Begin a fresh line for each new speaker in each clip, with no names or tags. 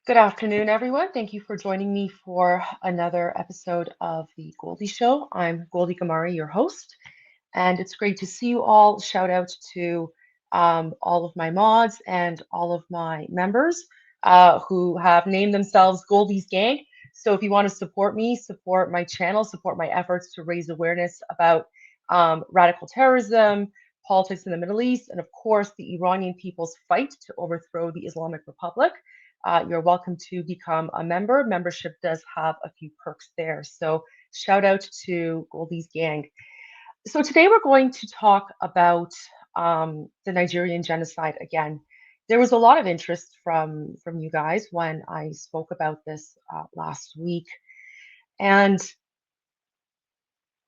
Good afternoon, everyone. Thank you for joining me for another episode of The Goldie Show. I'm Goldie Gamari, your host, and it's great to see you all. Shout out to all of my mods and all of my members who have named themselves Goldie's Gang. So if you want to support me, support my channel, support my efforts to raise awareness about radical terrorism, politics in the Middle East, and of course, the Iranian people's fight to overthrow the Islamic Republic, you're welcome to become a member. Membership does have a few perks there. So shout out to Goldie's Gang. So today we're going to talk about the Nigerian genocide again. There was a lot of interest from you guys when I spoke about this last week, and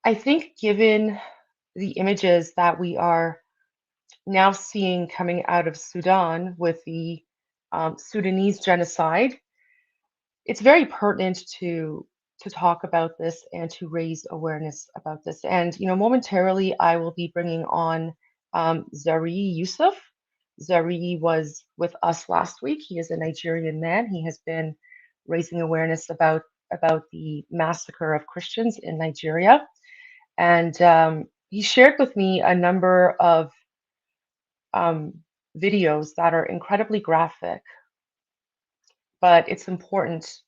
I think given the images that we are now seeing coming out of Sudan with the Sudanese genocide, it's very pertinent to talk about this and to raise awareness about this. And momentarily, I will be bringing on Zariyi Yusuf. Zariyi was with us last week. He is a Nigerian man. He has been raising awareness about the massacre of Christians in Nigeria, and he shared with me a number of um, videos that are incredibly graphic, but it's important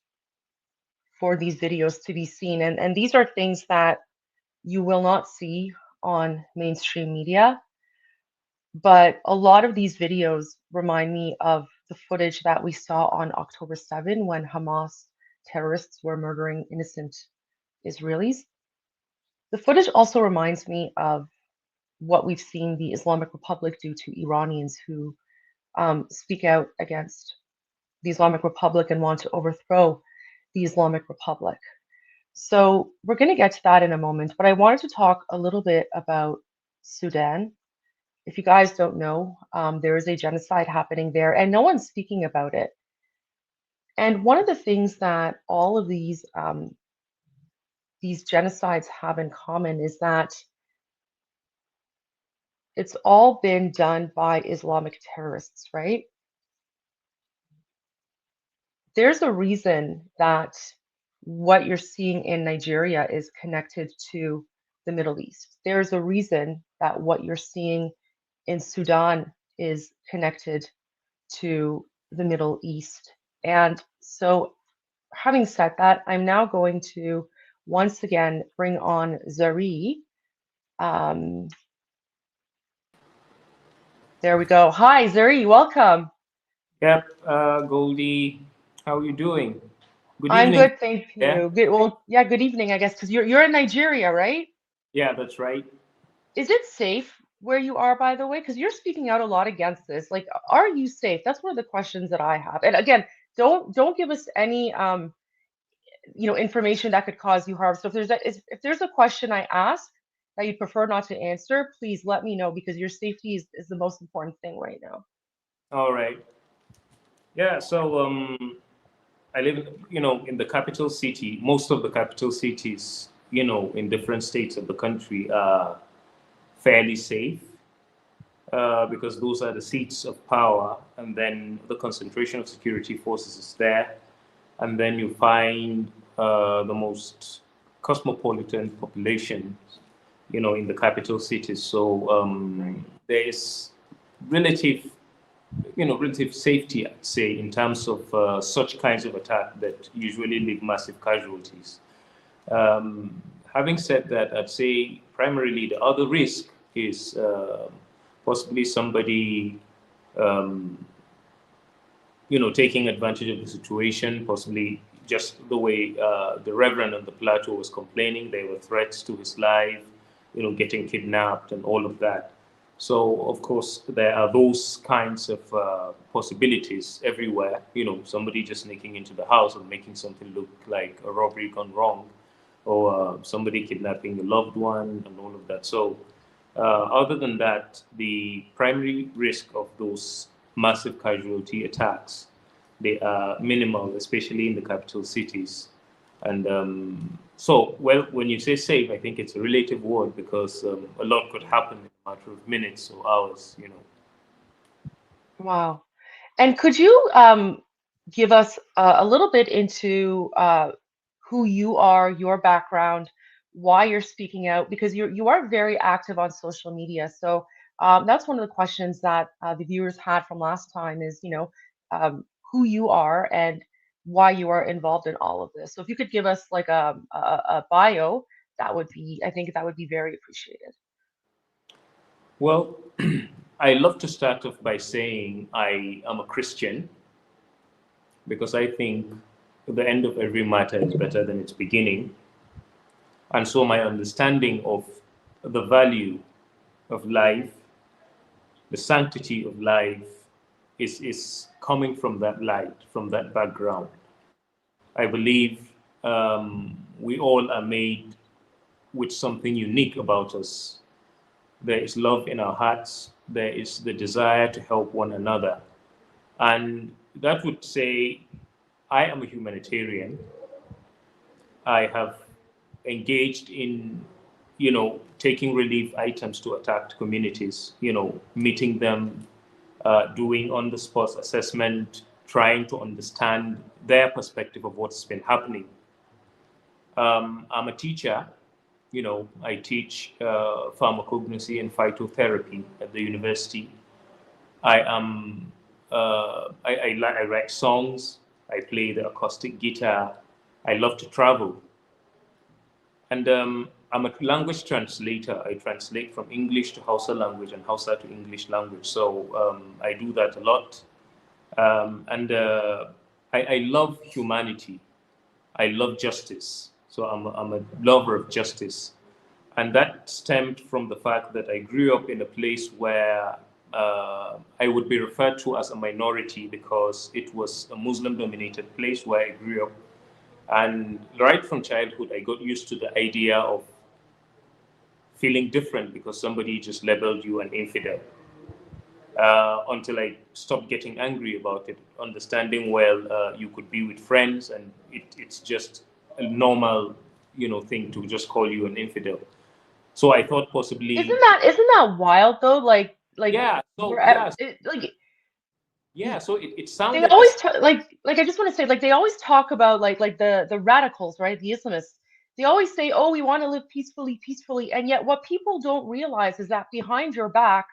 for these videos to be seen. And these are things that you will not see on mainstream media. But a lot of these videos remind me of the footage that we saw on October 7 when Hamas terrorists were murdering innocent Israelis. The footage also reminds me of what we've seen the Islamic Republic do to Iranians who speak out against the Islamic Republic and want to overthrow the Islamic Republic. So we're going to get to that in a moment, but I wanted to talk a little bit about Sudan. If you guys don't know, there is a genocide happening there, and no one's speaking about it. And one of the things that all of these genocides have in common is that it's all been done by Islamic terrorists, right? There's a reason that what you're seeing in Nigeria is connected to the Middle East. There's a reason that what you're seeing in Sudan is connected to the Middle East. And so, having said that, I'm now going to once again bring on Zari. Um, there we go. Hi, Zari, welcome.
Yep, Goldie, how are you doing? Good
I'm
evening.
good, thank
Yeah,
you. Good, well, yeah, good evening, I guess, because you're in Nigeria, right?
yeah, that's right.
Is it safe where you are, by the way? Because you're speaking out a lot against this. Like, are you safe? That's one of the questions that I have. And again, don't give us any information that could cause you harm. So if there's a question I ask that you prefer not to answer, please let me know because your safety is the most important thing right now.
All right. Yeah, so I live, in the capital city. Most of the capital cities, in different states of the country are fairly safe because those are the seats of power, and then the concentration of security forces is there, and then you find the most cosmopolitan population in the capital cities. So
Right.
there is relative, relative safety, I'd say, in terms of such kinds of attack that usually leave massive casualties. Having said that, I'd say primarily the other risk is possibly somebody, um, taking advantage of the situation, possibly just the way the Reverend on the Plateau was complaining. There were threats to his life, getting kidnapped and all of that. So, of course, there are those kinds of possibilities everywhere. Somebody just sneaking into the house and making something look like a robbery gone wrong, or somebody kidnapping a loved one and all of that. So, other than that, the primary risk of those massive casualty attacks, they are minimal, especially in the capital cities. And so, well, when you say safe, I think it's a relative word because a lot could happen in a matter of minutes or hours.
Wow. And could you give us a little bit into who you are, your background, why you're speaking out? Because you are very active on social media. So that's one of the questions that the viewers had from last time is, who you are and why you are involved in all of this. So if you could give us like a bio, that would be, I think that would be very appreciated.
Well, I love to start off by saying I am a Christian because I think the end of every matter is better than its beginning. And so my understanding of the value of life, the sanctity of life, is coming from that light, from that background. I believe we all are made with something unique about us. There is love in our hearts. There is the desire to help one another. And that would say I am a humanitarian. I have engaged in, taking relief items to attacked communities, meeting them, doing on-the-spot assessment, trying to understand their perspective of what's been happening. I'm a teacher. I teach pharmacognosy and phytotherapy at the university. I am. I write songs. I play the acoustic guitar. I love to travel, and I'm a language translator. I translate from English to Hausa language and Hausa to English language. So I do that a lot, and I love humanity. I love justice. So I'm a lover of justice. And that stemmed from the fact that I grew up in a place where I would be referred to as a minority because it was a Muslim dominated place where I grew up. And right from childhood, I got used to the idea of feeling different because somebody just labeled you an infidel. Until I stopped getting angry about it, understanding, well, you could be with friends and it's just a normal, thing to just call you an infidel. So I thought possibly,
Isn't that wild though?
yeah. So
we're
yeah,
at, it, like
yeah. So it
they
sounded
always
as
talk like I just want to say like they always talk about like the radicals, right? The Islamists. They always say, "Oh, we want to live peacefully, peacefully," and yet what people don't realize is that behind your back,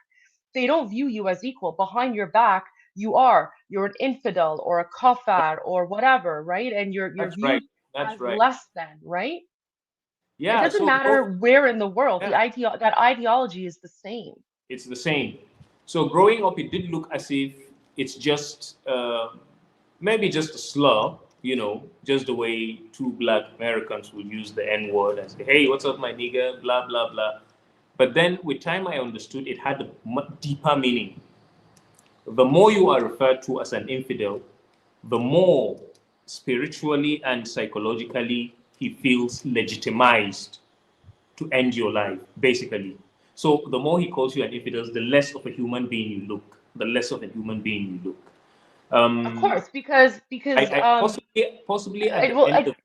they don't view you as equal. Behind your back, you're an infidel or a kafir or whatever, right? And you're
that's right.
viewed
That's
as
right.
less than, right? It
Yeah.
doesn't
So
matter where in the world,
yeah,
that ideology is the same.
it's the same. So growing up, it did look as if it's just maybe just a slur, just the way two black Americans would use the N word and say, "Hey, what's up, my nigga?" Blah blah blah. But then with time, I understood it had a much deeper meaning. The more you are referred to as an infidel, the more spiritually and psychologically he feels legitimized to end your life, basically. So the more he calls you an infidel, the less of a human being you look, the less of a human being you look.
Of
Um,
course, because
I possibly at
I
the
will
end of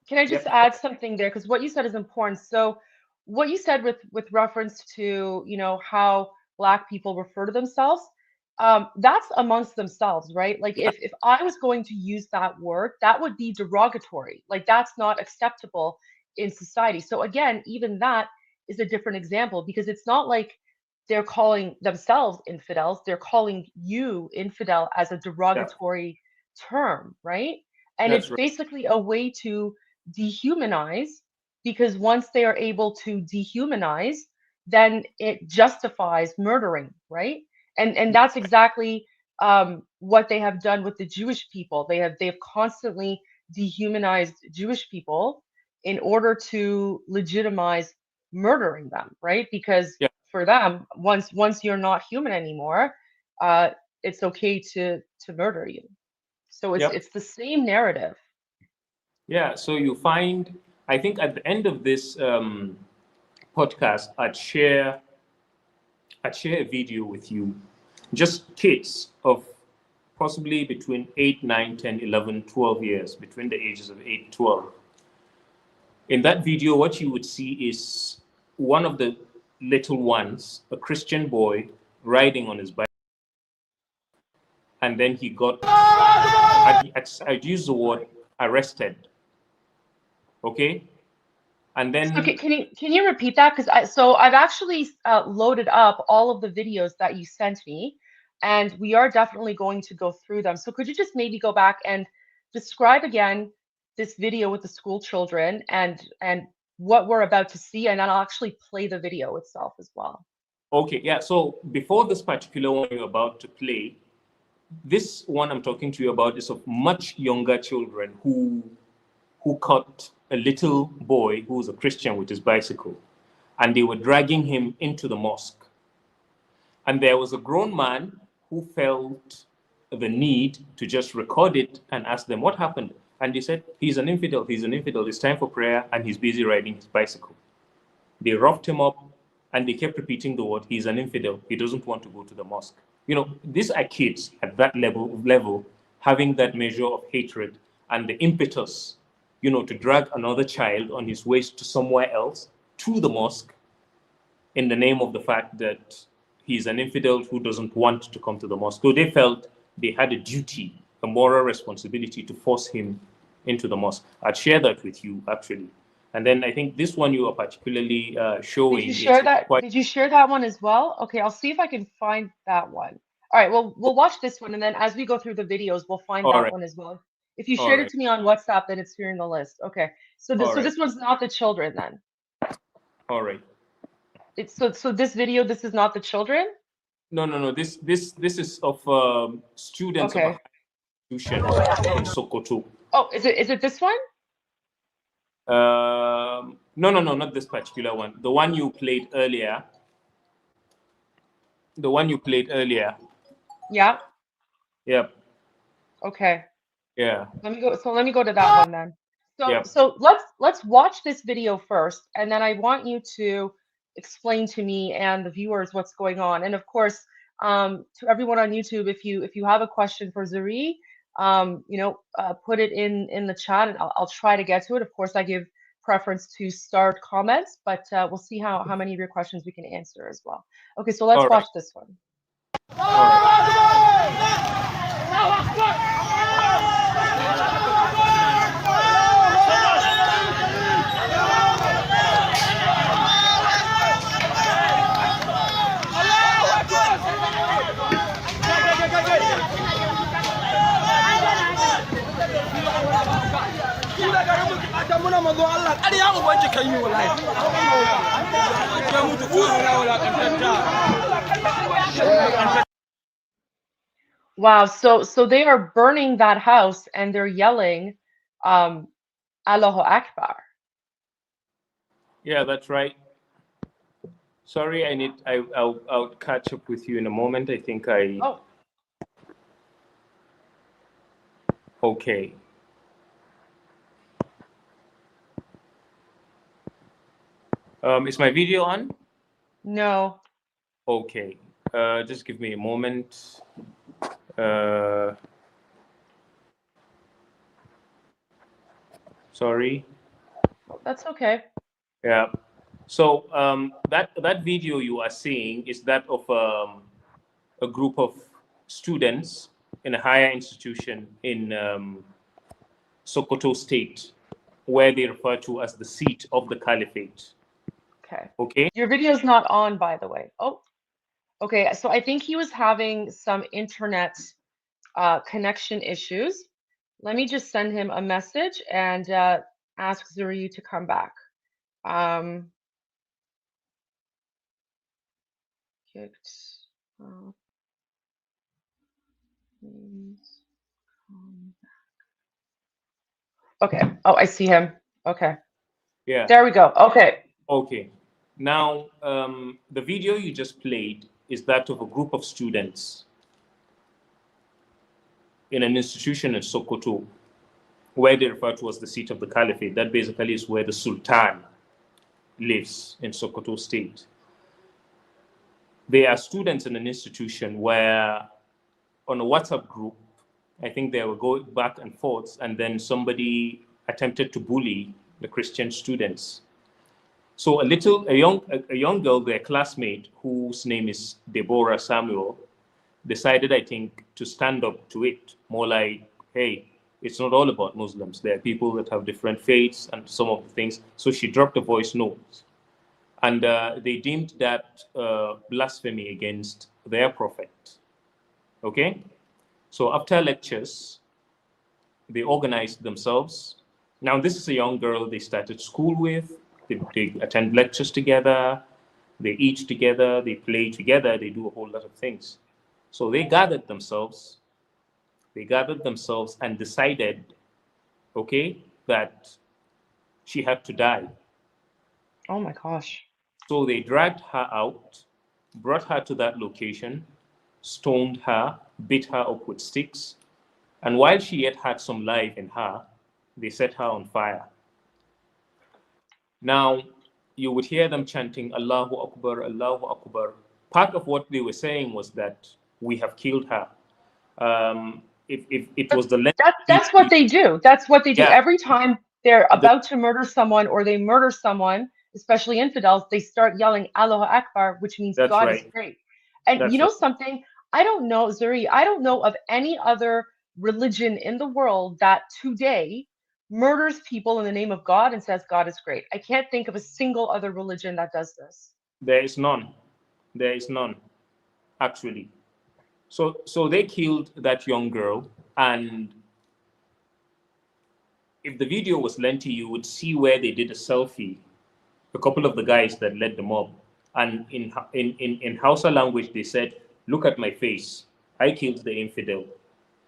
can I just
yep,
add something there? Because what you said is important. So, what you said with reference to, how Black people refer to themselves, that's amongst themselves, right? Like
yeah,
if I was going to use that word, that would be derogatory. Like that's not acceptable in society. So again, even that is a different example because it's not like they're calling themselves infidels, they're calling you infidel as a
yeah,
derogatory term, right? And
that's
it's
right.
basically a way to dehumanize because once they are able to dehumanize, then it justifies murdering, right? And that's exactly what they have done with the Jewish people. They have constantly dehumanized Jewish people in order to legitimize murdering them, right? Because
Yeah,
for them, once you're not human anymore, uh, it's okay to murder you. So it's
yep,
it's the same narrative.
yeah. So you find, I think at the end of this podcast, I'd share a video with you, just kids of possibly between 8, 9, 10, 11, 12 years, between the ages of 8, 12. In that video, what you would see is one of the little ones, a Christian boy, riding on his bike. And then he got, I'd use the word arrested. Okay? And
So
then,
can you repeat that? Because I've actually loaded up all of the videos that you sent me. and we are definitely going to go through them. So could you just maybe go back and describe again this video with the school children and what we're about to see, and then I'll actually play the video itself as well.
Okay, yeah. So before this particular one you're about to play, this one I'm talking to you about is of much younger children who caught a little boy who was a Christian with his bicycle, and they were dragging him into the mosque. And there was a grown man who felt the need to just record it and ask them what happened. And they said, he's an infidel, it's time for prayer, and he's busy riding his bicycle. They roughed him up, and they kept repeating the word, he's an infidel, he doesn't want to go to the mosque. You know, these are kids at that level having that measure of hatred and the impetus, you know, to drag another child on his way to somewhere else, to the mosque, in the name of the fact that he's an infidel who doesn't want to come to the mosque. So they felt they had a duty, a moral responsibility to force him into the mosque. I'd share that with you, actually. And then I think this one you are particularly showing.
Did you share that? Did you share that one as well? Okay, I'll see if I can find that one. All right, well, we'll watch this one, and then as we go through the videos, we'll find that one as well. If you shared it to me on WhatsApp, then it's here in the list. Okay, so this one's not the children then.
All right.
It's so this video, this is not the children.
No. This is of students of a institution in Sokoto.
Oh, is it this one?
No, not this particular one. The one you played earlier. The one you played earlier.
Yeah.
Yep.
Okay.
Yeah.
Let me go. So let me go to that one then. So let's watch this video first, and then I want you to explain to me and the viewers what's going on. And of course, to everyone on YouTube, if you have a question for Zariyi, put it in the chat, and I'll try to get to it. Of course, I give preference to starred comments, but we'll see how many of your questions we can answer as well. Okay, so let's watch this one. Wow, so they are burning that house and they're yelling, Allahu Akbar.
Yeah, that's right. Sorry, I'll catch up with you in a moment. I think I.
Oh.
Okay. Is my video on?
No.
Okay. Just give me a moment. Sorry.
That's okay.
Yeah. So that video you are seeing is that of a group of students in a higher institution in Sokoto State, where they refer to as the seat of the caliphate.
Okay.
Okay.
Your video's not on, by the way. Oh, okay. So I think he was having some internet connection issues. Let me just send him a message and ask Zariyi to come back. Okay. Oh, I see him. Okay.
Yeah.
There we go. Okay.
Okay. Now, the video you just played is that of a group of students in an institution in Sokoto, where they refer to as the seat of the caliphate. That basically is where the Sultan lives in Sokoto State. They are students in an institution where, on a WhatsApp group, I think they were going back and forth, and then somebody attempted to bully the Christian students. So a young girl, their classmate, whose name is Deborah Samuel, decided, I think, to stand up to it. More like, hey, it's not all about Muslims. There are people that have different faiths and some of the things. So she dropped a voice note. And they deemed that blasphemy against their prophet. Okay? So after lectures, they organized themselves. Now, this is a young girl they started school with. They attend lectures together. They eat together. They play together. They do a whole lot of things. So they gathered themselves. They gathered themselves and decided, okay, that she had to die.
Oh my gosh.
So they dragged her out, brought her to that location, stoned her, beat her up with sticks, and while she yet had some life in her, they set her on fire. Now, you would hear them chanting, Allahu Akbar, Allahu Akbar. Part of what they were saying was that we have killed her. If it was the
That's what
lengthy,
they do. That's what they do.
yeah,
Every time they're
the,
about to murder someone or they murder someone, especially infidels, they start yelling Allahu Akbar, which means
that's
God is
right,
great. And you
that's
know
right.
something? I don't know, Zuri, I don't know of any other religion in the world that today murders people in the name of God and says God is great. I can't think of a single other religion that does this.
There is none. There is none, actually. So they killed that young girl, and if the video was lengthy, you would see where they did a selfie, a couple of the guys that led the mob. And in Hausa language, they said, look at my face. I killed the infidel.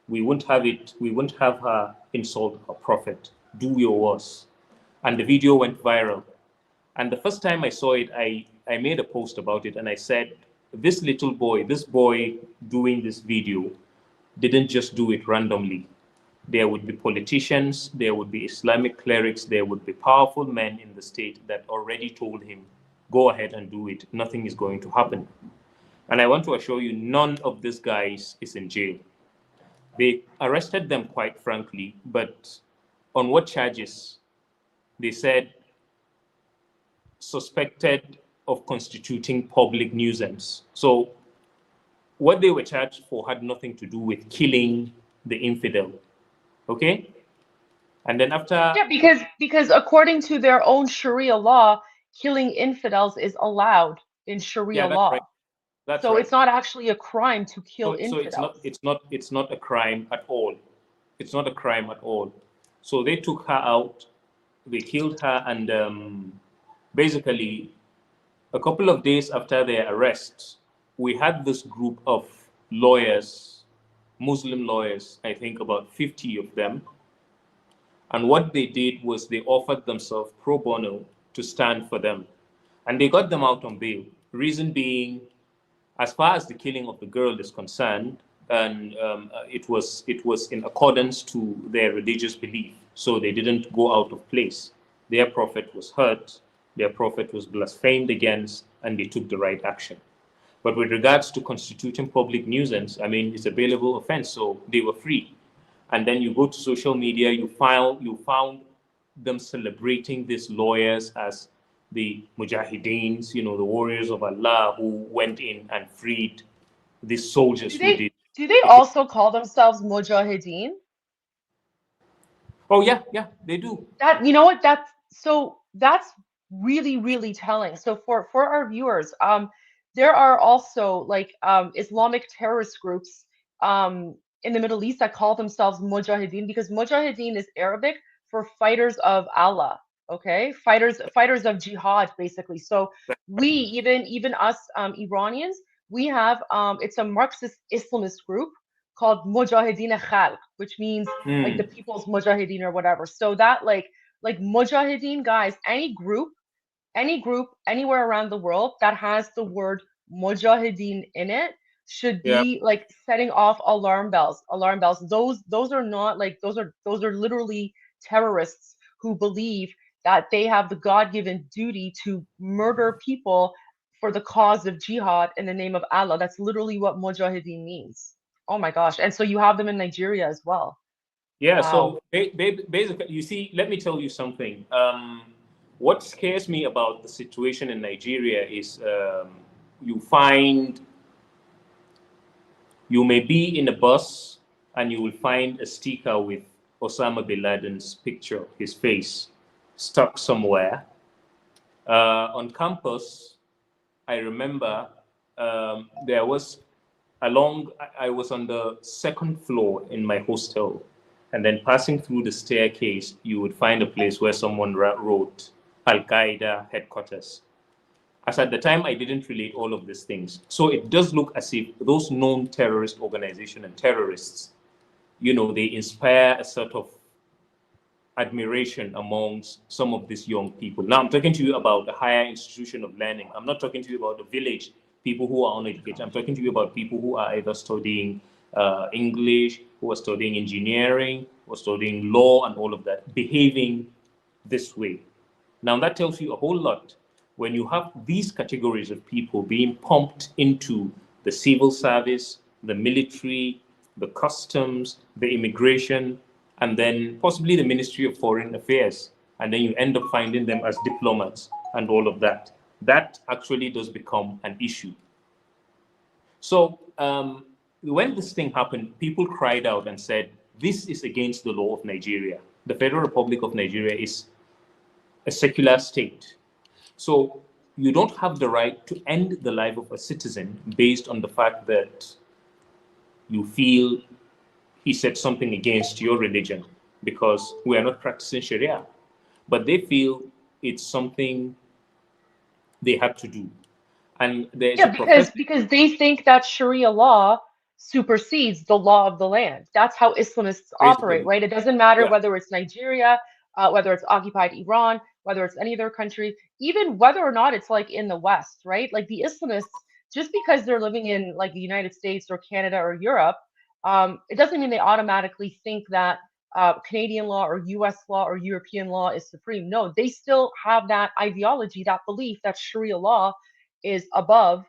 We won't have it. We won't have her insult our prophet. Do your worst. And the video went viral. And the first time I saw it, I made a post about it and I said, this little boy, this boy doing this video didn't just do it randomly. There would be politicians, there would be Islamic clerics, there would be powerful men in the state that already told him, go ahead and do it. Nothing is going to happen. And I want to assure you, none of these guys is in jail. They arrested them, quite frankly, but on what charges? They said suspected of constituting public nuisance. So what they were charged for had nothing to do with killing the infidel. Okay? And then after,
Yeah, because according to their own Sharia law, killing infidels is allowed in Sharia
yeah, that's right.
law.
That's
So
right.
it's not actually a crime to kill
So
infidels.
it's not a crime at all. It's not a crime at all. So they took her out, they killed her, and basically a couple of days after their arrest, we had this group of lawyers, Muslim lawyers, I think about 50 of them. And what they did was they offered themselves pro bono to stand for them. And they got them out on bail. Reason being, as far as the killing of the girl is concerned, and it was in accordance to their religious belief. So they didn't go out of place. Their prophet was hurt, their prophet was blasphemed against, and they took the right action. But with regards to constituting public nuisance, I mean, it's a bailable offense, so they were free. And then you go to social media, you found them celebrating these lawyers as the mujahideens, you know, the warriors of Allah who went in and freed these soldiers
Do
who
they
did.
do they also call themselves mujahideen?
Oh yeah, yeah, they do.
That you know what that's really really telling. So for our viewers, there are also like Islamic terrorist groups in the Middle East that call themselves mujahideen because mujahideen is Arabic for fighters of Allah. Okay, fighters of jihad basically. So we even us Iranians, we have it's a Marxist Islamist group called Mujahideen Khalq, which means like the
Mm,
people's mujahideen or whatever. So that like mujahideen guys, any group anywhere around the world that has the word mujahideen in it should
yeah,
be like setting off alarm bells. Alarm bells. Those are not like those are literally terrorists who believe that they have the God-given duty to murder people for the cause of jihad in the name of Allah. That's literally what mujahideen means. Oh my gosh. And so you have them in Nigeria as well.
yeah.
Wow.
So basically, you see, let me tell you something. What scares me about the situation in Nigeria is you find you may be in a bus and you will find a sticker with Osama bin Laden's picture, his face, stuck somewhere. On campus, I remember there was I was on the second floor in my hostel, and then passing through the staircase, you would find a place where someone wrote Al-Qaeda headquarters. As at the time, I didn't relate all of these things. So it does look as if those known terrorist organizations and terrorists, they inspire a sort of admiration amongst some of these young people. Now, I'm talking to you about a higher institution of learning. I'm not talking to you about the village, people who are uneducated. I'm talking to you about people who are either studying English, who are studying engineering, who are studying law and all of that, behaving this way. Now, that tells you a whole lot. When you have these categories of people being pumped into the civil service, the military, the customs, the immigration, and then possibly the Ministry of Foreign Affairs, and then you end up finding them as diplomats and all of that. That actually does become an issue. So when this thing happened, people cried out and said, this is against the law of Nigeria. The Federal Republic of Nigeria is a secular state. So you don't have the right to end the life of a citizen based on the fact that you feel he said something against your religion, because we are not practicing Sharia. But they feel it's something they have to do. And there's
because they think that Sharia law supersedes the law of the land. That's how Islamists operate, right? It doesn't matter whether it's Nigeria, whether it's occupied Iran, whether it's any other country, even whether or not it's like in the West, right? Like the Islamists, just because they're living in like the United States or Canada or Europe, it doesn't mean they automatically think that Canadian law or US law or European law is supreme. No, they still have that ideology, that belief that Sharia law is above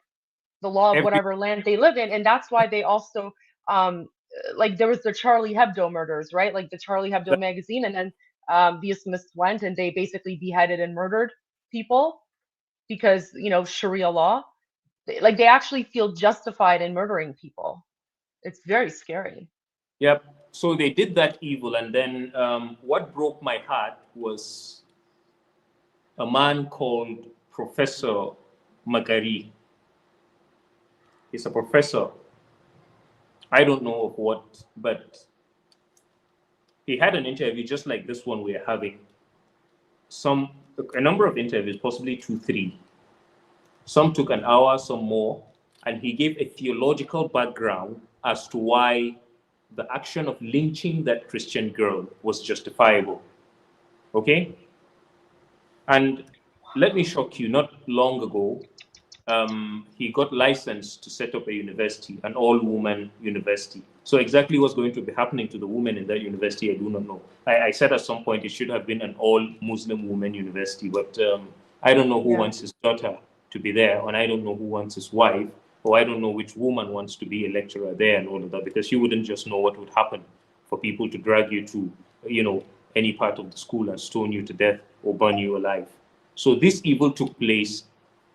the law of whatever land they live in. And that's why they also, like there was the Charlie Hebdo murders, right? Like the Charlie Hebdo magazine. And then the Islamists went and they basically beheaded and murdered people because, Sharia law, they actually feel justified in murdering people. It's very scary.
Yep. So they did that evil. And then what broke my heart was a man called Professor Magari. He's a professor. I don't know of what, but he had an interview just like this one we're having. A number of interviews, possibly 2, 3. Some took an hour, some more. And he gave a theological background as to why the action of lynching that Christian girl was justifiable. Okay? And let me shock you, not long ago, he got licensed to set up a university, an all-woman university. So exactly what's going to be happening to the women in that university, I do not know. I said at some point it should have been an all-Muslim women university, but I don't know who wants his daughter to be there, and I don't know who wants his wife, or I don't know which woman wants to be a lecturer there and all of that, because you wouldn't just know what would happen for people to drag you to, any part of the school and stone you to death or burn you alive. So this evil took place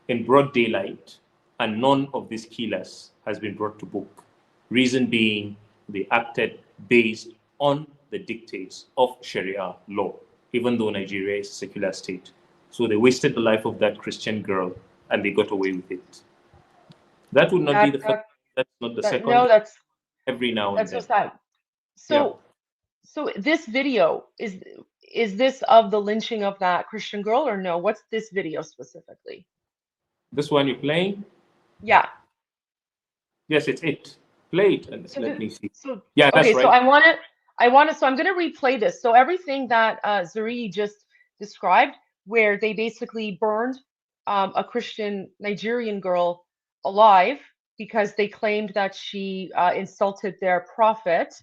in broad daylight, and none of these killers has been brought to book. Reason being, they acted based on the dictates of Sharia law, even though Nigeria is a secular state. So they wasted the life of that Christian girl, and they got away with it. That would not be the first. That's not the second.
No, that's
every now and then.
That's so sad. So this video is this of the lynching of that Christian girl, or no? What's this video specifically?
This one you're playing?
Yeah.
Yes, it's it. Play it and let me see.
So,
yeah, that's
okay,
right.
So so I'm gonna replay this. So everything that Zariyi just described, where they basically burned a Christian Nigerian girl alive because they claimed that she insulted their prophet.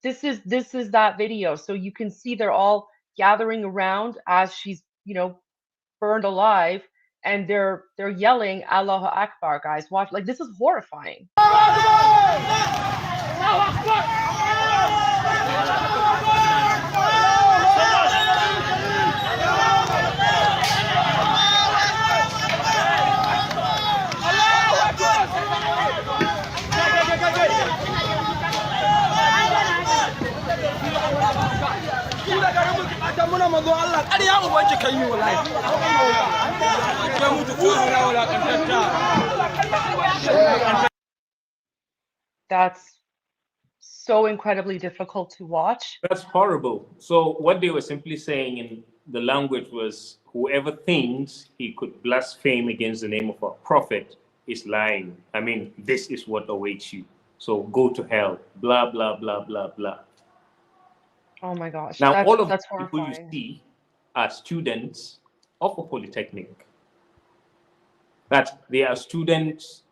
This is that video. So you can see they're all gathering around as she's, burned alive, and they're yelling Allahu Akbar, guys. Watch, like, this is horrifying. That's so incredibly difficult to watch.
That's horrible. So what they were simply saying in the language was, whoever thinks he could blaspheme against the name of a prophet is lying. I mean, this is what awaits you. So go to hell. Blah, blah, blah, blah, blah.
Oh my gosh,
Now, all of the
that's
people you
horrifying.
see are students of a polytechnic. That they are students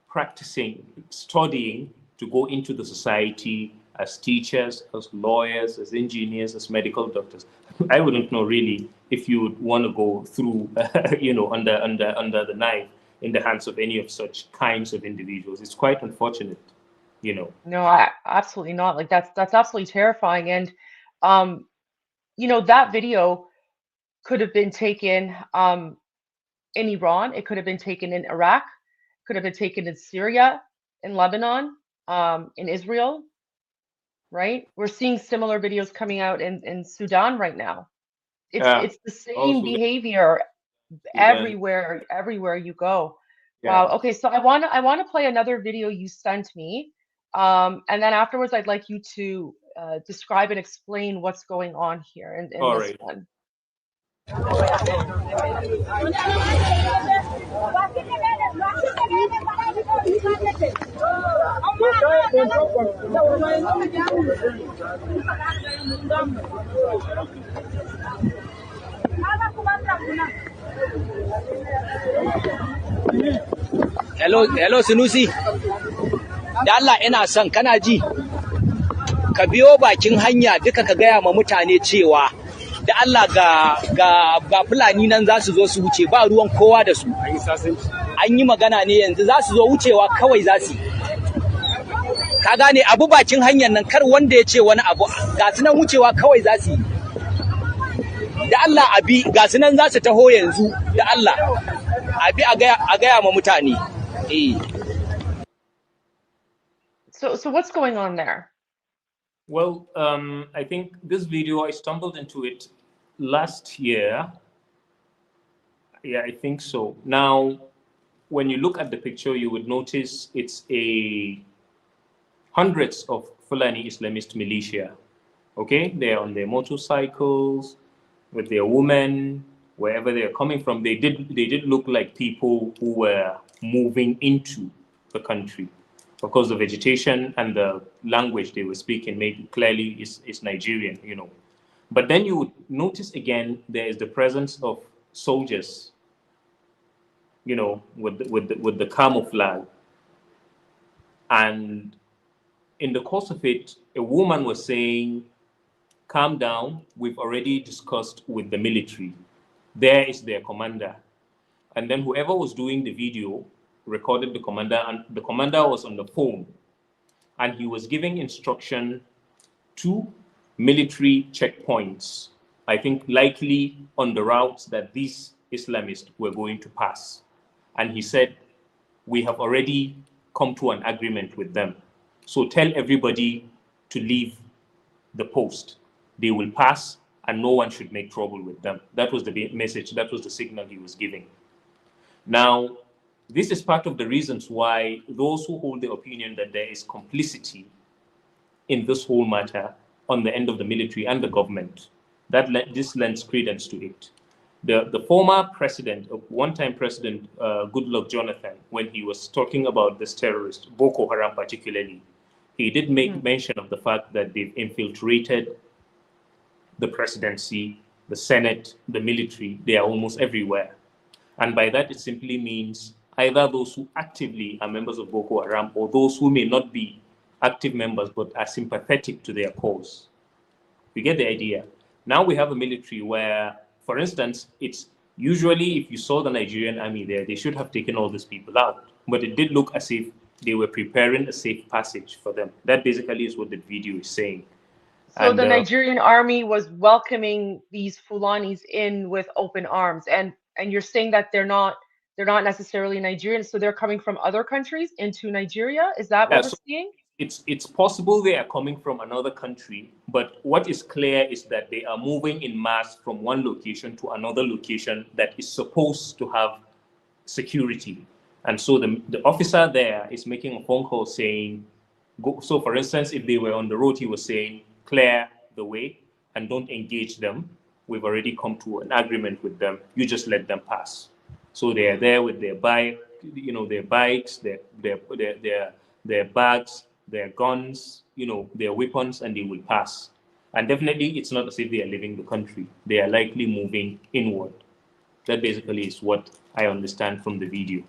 practicing, studying to go into the society as teachers, as lawyers, as engineers, as medical doctors. I wouldn't know really if you would want to go through, under the knife in the hands of any of such kinds of individuals. It's quite unfortunate,
No, absolutely not. Like that's absolutely terrifying. And um, that video could have been taken in Iran, it could have been taken in Iraq, could have been taken in Syria, in Lebanon, in Israel, right? We're seeing similar videos coming out in Sudan right now.
Yeah.
It's the same
Also,
behavior
Sudan.
everywhere you go.
Yeah.
Wow. Okay, so I wanna play another video you sent me. And then afterwards I'd like you to describe and explain what's going on here in
All
this
right.
one.
Hello Sunusi. Da Allah ina son kana ji. Ka biyo bakin hanya duka ka gaya ma mutane cewa da Allah ga Fulani nan za su zo su wuce ba ruwan kowa da su. An yi magana ne yanzu za su zo wucewa kawai za su. Ka gane abu bakin hanyar nan kar wanda ya ce wani abu ga su nan wucewa kawai za su yi. Da Allah abi ga su nan za su taho yanzu da Allah. Abi a gaya ma mutane.
So what's going on there?
Well, I think this video, I stumbled into it last year. Yeah, I think so. Now, when you look at the picture, you would notice it's hundreds of Fulani Islamist militia. Okay, they're on their motorcycles with their women, wherever they're coming from. They did look like people who were moving into the country, because the vegetation and the language they were speaking made clearly is Nigerian, But then you would notice again there is the presence of soldiers, with the camouflage. And in the course of it, a woman was saying, "Calm down, we've already discussed with the military. There is their commander." And then whoever was doing the video recorded the commander, and the commander was on the phone, and he was giving instruction to military checkpoints, I think likely on the routes that these Islamists were going to pass. And he said, "We have already come to an agreement with them. So tell everybody to leave the post. They will pass and no one should make trouble with them." That was the message, that was the signal he was giving. Now, this is part of the reasons why those who hold the opinion that there is complicity in this whole matter on the end of the military and the government, this lends credence to it. The former president, one-time president, Goodluck Jonathan, when he was talking about this terrorist, Boko Haram particularly, he did make mention of the fact that they've infiltrated the presidency, the Senate, the military. They are almost everywhere. And by that, it simply means either those who actively are members of Boko Haram or those who may not be active members but are sympathetic to their cause. You get the idea? Now we have a military where, for instance, it's usually if you saw the Nigerian army there, they should have taken all these people out. But it did look as if they were preparing a safe passage for them. That basically is what the video is saying.
So the Nigerian army was welcoming these Fulanis in with open arms, and you're saying that they're not necessarily Nigerian, so they're coming from other countries into Nigeria. Is that what we're seeing?
It's possible they are coming from another country, but what is clear is that they are moving in mass from one location to another location that is supposed to have security. And so the officer there is making a phone call saying, go. So, for instance, if they were on the road, he was saying, clear the way and don't engage them. We've already come to an agreement with them. You just let them pass. So they are there with their bike, their bikes, their bags, their guns, their weapons, and they will pass. And definitely, it's not as if they are leaving the country. They are likely moving inward. That basically is what I understand from the video.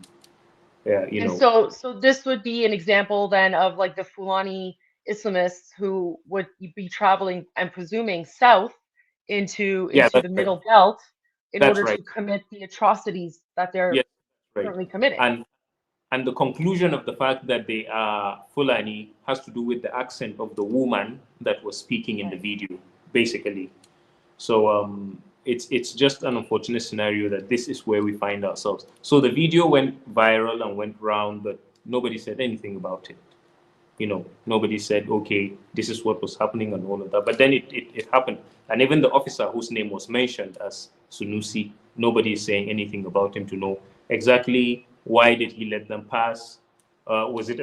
And so this would be an example then of like the Fulani Islamists who would be traveling, I'm presuming, south into the middle belt in order to commit the atrocities that they're currently committing.
And the conclusion of the fact that they are Fulani has to do with the accent of the woman that was speaking in the video, basically. So it's just an unfortunate scenario that this is where we find ourselves. So the video went viral and went round, but nobody said anything about it. Nobody said, okay, this is what was happening and all of that. But then it happened. And even the officer whose name was mentioned as Sunusi, nobody is saying anything about him to know exactly why did he let them pass. Was it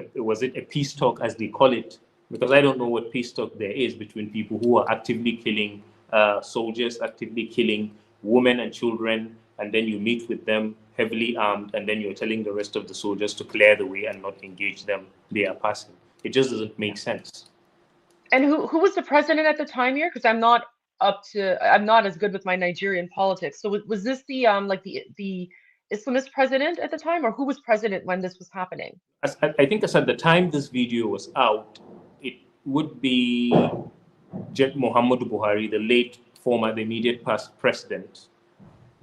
a peace talk, as they call it? Because I don't know what peace talk there is between people who are actively killing soldiers, actively killing women and children, and then you meet with them heavily armed, and then you're telling the rest of the soldiers to clear the way and not engage them. They are passing. It just doesn't make sense.
And who was the president at the time here? Because I'm not as good with my Nigerian politics. So was this the the Islamist president at the time, or who was president when this was happening?
I think as at the time this video was out, it would be Jet Muhammadu Buhari, the late the immediate past president.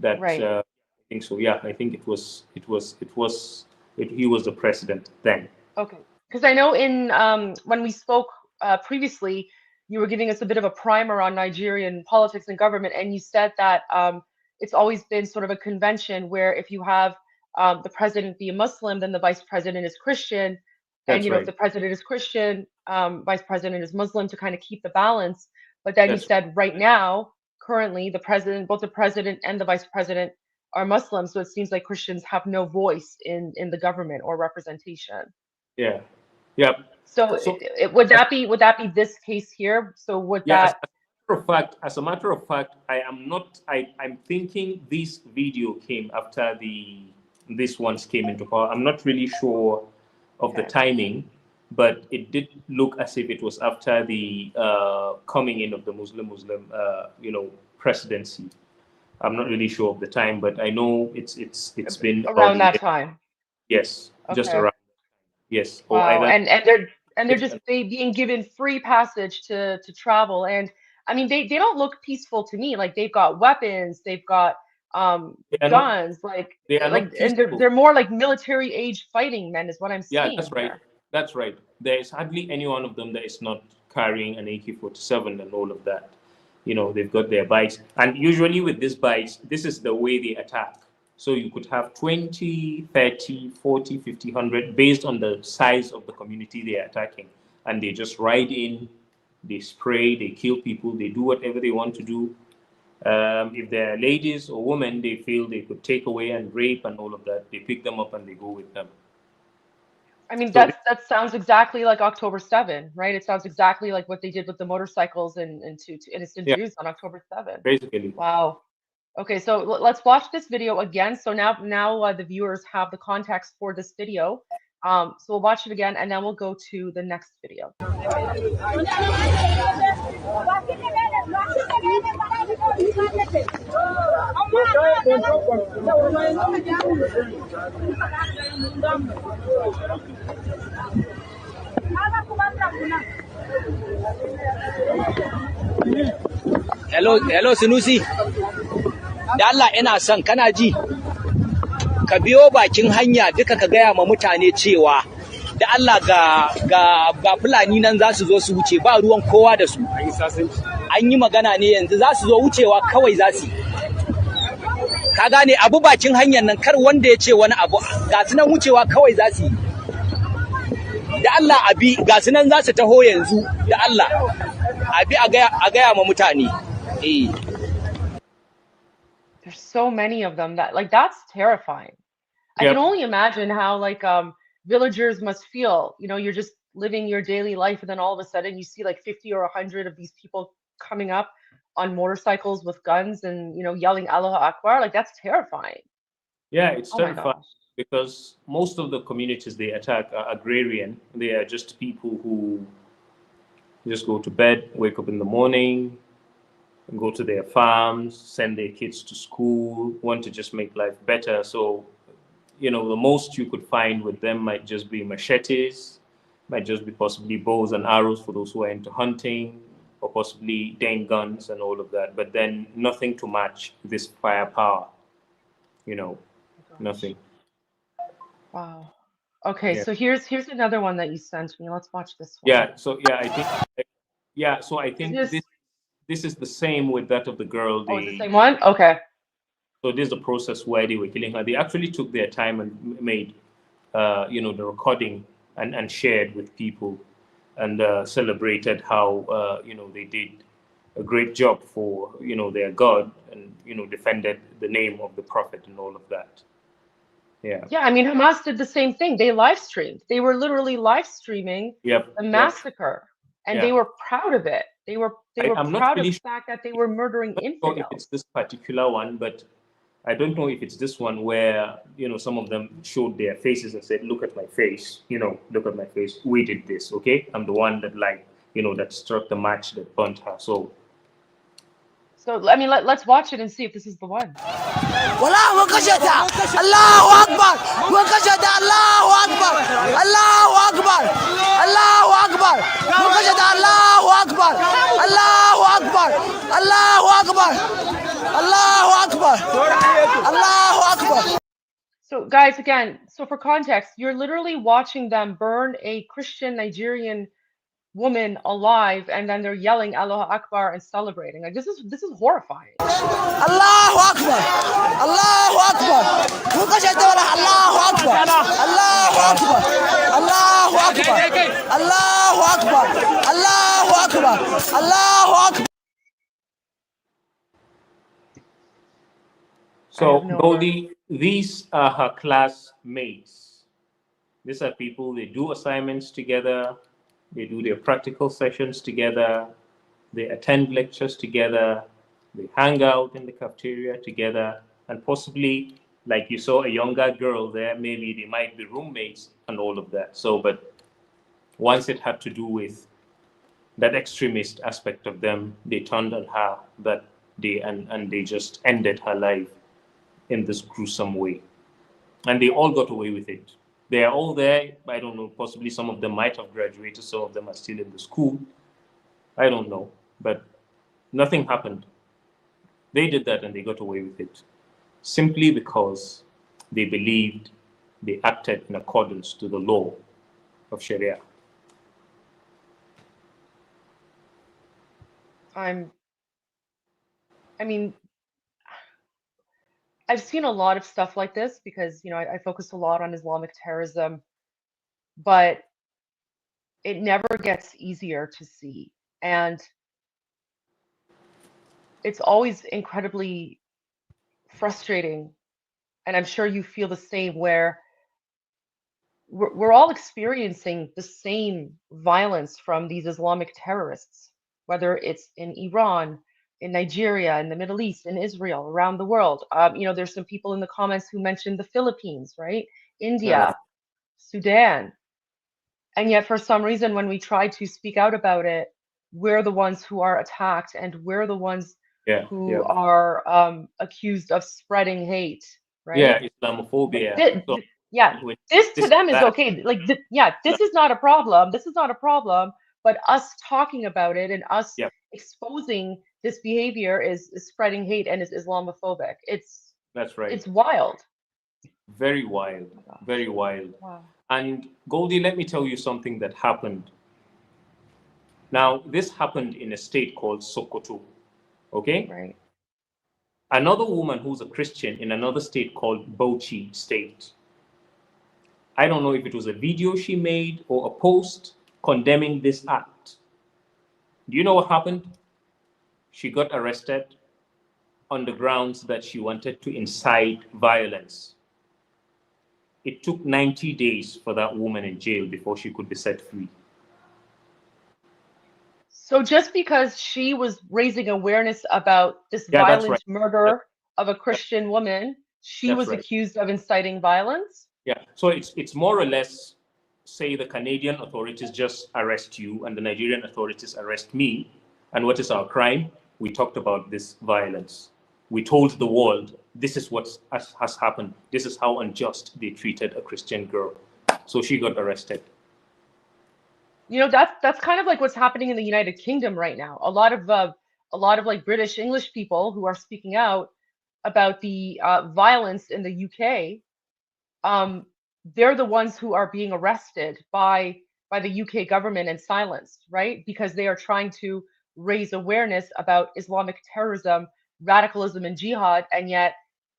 That I think so. Yeah, I think he was the president then.
Okay, because I know in when we spoke previously, you were giving us a bit of a primer on Nigerian politics and government, and you said that it's always been sort of a convention where if you have the president be a Muslim, then the vice president is Christian. And if the president is Christian, vice president is Muslim, to kind of keep the balance. But then you said right now, currently, both the president and the vice president are Muslim. So it seems like Christians have no voice in the government or representation.
Yeah.
So would that be this case here? So would that?
As a matter of fact, I'm thinking this video came after this ones came into power. I'm not really sure of the timing, but it did look as if it was after the coming in of the Muslim presidency. I'm not really sure of the time, but I know it's been
around that time.
Yes, just around. Yes.
Wow. And they're just being given free passage to travel. And I mean, they don't look peaceful to me. Like they've got weapons, they've got guns, they're more like military age fighting men is what I'm seeing.
Yeah, that's right. That's right. There is hardly any one of them that is not carrying an AK-47 and all of that. They've got their bikes. And usually with these bikes, this is the way they attack. So you could have 20, 30, 40, 50, 100 based on the size of the community they are attacking. And they just ride in, they spray, they kill people, they do whatever they want to do. If they're ladies or women, they feel they could take away and rape and all of that. They pick them up and they go with them.
I mean, that sounds exactly like October 7, right? It sounds exactly like what they did with the motorcycles and to innocent Jews on October 7.
Basically.
Wow. Okay, so let's watch this video again. So now the viewers have the context for this video. So we'll watch it again, and then we'll go to the next video.
Hello Sunusi. Da Allah ina son kana ji. Ka biyo bakin hanya duka ka gaya ma mutane cewa da Allah ga Fulani nan za su zo su wuce ba ruwan kowa da su. An yi magana ne yanzu za su zo wucewa kawai za su. Ka gane abu bakin hanyar nan kar wanda ya ce wani abu ga su nan wucewa kawai za su yi. Da Allah abi ga su nan za su taho yanzu da Allah abi a gaya ma mutane.
There's so many of them that's terrifying. I can only imagine how villagers must feel. You're just living your daily life, and then all of a sudden you see like 50 or 100 of these people coming up on motorcycles with guns and, you know, yelling Allahu Akbar. Like, that's terrifying.
Yeah, it's
Oh my
terrifying
gosh.
because most of the communities they attack are agrarian. They are just people who just go to bed, wake up in the morning, go to their farms, send their kids to school, want to just make life better. So, you know, the most you could find with them might just be machetes, might just be possibly bows and arrows for those who are into hunting, or possibly Dane guns and all of that. But then nothing to match this firepower, you know,
Oh my gosh.
nothing.
Wow. Okay,
Yeah.
so here's another one that you sent me. Let's watch this one.
Yeah. So yeah, I think. Yeah. So I
Is
think
this,
this is the same with that of the girl.
oh, it's the same one? Okay.
So this is the process where they were killing her. They actually took their time and made, you know, the recording and shared with people, and celebrated how, you know, they did a great job for, you know, their God, and, you know, defended the name of the prophet and all of that. Yeah.
Yeah, I mean, Hamas did the same thing. They live streamed. They were literally live streaming
Yep.
the
Yep.
massacre, and they
Yeah.
were proud of it. They were
I'm not
proud of
really
the fact that they were murdering
sure if it's
infidels.
this particular one, but I don't know if it's this one where, you know, some of them showed their faces and said, "Look at my face, you know, look at my face. We did this, okay? I'm the one that, like, you know, that struck the match that burnt her." So
So I mean, let's watch it and see if this is the one.
Wala mun kashe ta. Allahu Akbar. Mun kashe ta. Allahu Akbar. Allahu Akbar. Allahu Akbar. Mun kashe ta. Allahu Akbar. Allahu Akbar. Allahu Akbar. Allahu Akbar. Allahu Akbar.
So guys, again, so for context, you're literally watching them burn a Christian Nigerian woman alive, and then they're yelling Allahu Akbar and celebrating. Like, this is horrifying.
Allahu Akbar. Allahu Akbar. Mun kashe ta. Allahu Akbar. Allahu Akbar. Allahu Akbar. Allahu Akbar. Allahu Akbar. Allahu Akbar.
So,
no
Goldie, these are her classmates. These are people, they do assignments together, they do their practical sessions together, they attend lectures together, they hang out in the cafeteria together, and possibly, like you saw a younger girl there, maybe they might be roommates and all of that. So, but once it had to do with that extremist aspect of them, they turned on her that day, and they just ended her life in this gruesome way. And they all got away with it. They are all there. I don't know, possibly some of them might have graduated, some of them are still in the school. I don't know. But nothing happened. They did that and they got away with it simply because they believed they acted in accordance to the law of Sharia.
I mean, I've seen a lot of stuff like this because, you know, I focus a lot on Islamic terrorism, but it never gets easier to see. And it's always incredibly frustrating. And I'm sure you feel the same, where we're all experiencing the same violence from these Islamic terrorists, whether it's in Iran, in Nigeria, in the Middle East, in Israel, around the world. You know, there's some people in the comments who mentioned the Philippines, right? India, Sudan. And yet, for some reason, when we try to speak out about it, we're the ones who are attacked, and we're the ones who are accused of spreading hate, right?
Yeah, Islamophobia.
Yeah, this to them is okay. Like, yeah, this is not a problem. This is not a problem. But us talking about it and us exposing this behavior is spreading hate and is Islamophobic.
That's right.
It's wild.
Very wild. Very wild.
Wow.
And Goldie, let me tell you something that happened. Now, this happened in a state called Sokoto. Okay?
Right.
Another woman who's a Christian in another state called Bauchi State. I don't know if it was a video she made or a post condemning this act. Do you know what happened? She got arrested on the grounds that she wanted to incite violence. It took 90 days for that woman in jail before she could be set free.
So just because she was raising awareness about this
Yeah, that's
violent
right.
murder of a
That,
Christian woman, she
that's
was
right.
accused of inciting violence?
Yeah. So it's more or less, say the Canadian authorities just arrest you and the Nigerian authorities arrest me. And what is our crime? We talked about this violence. We told the world this is what has happened. This is how unjust they treated a Christian girl. So she got arrested.
You know, that's kind of like what's happening in the United Kingdom right now. A lot of like British English people who are speaking out about the violence in the UK, they're the ones who are being arrested by the UK government and silenced, right? Because they are trying to raise awareness about Islamic terrorism, radicalism, and jihad, and yet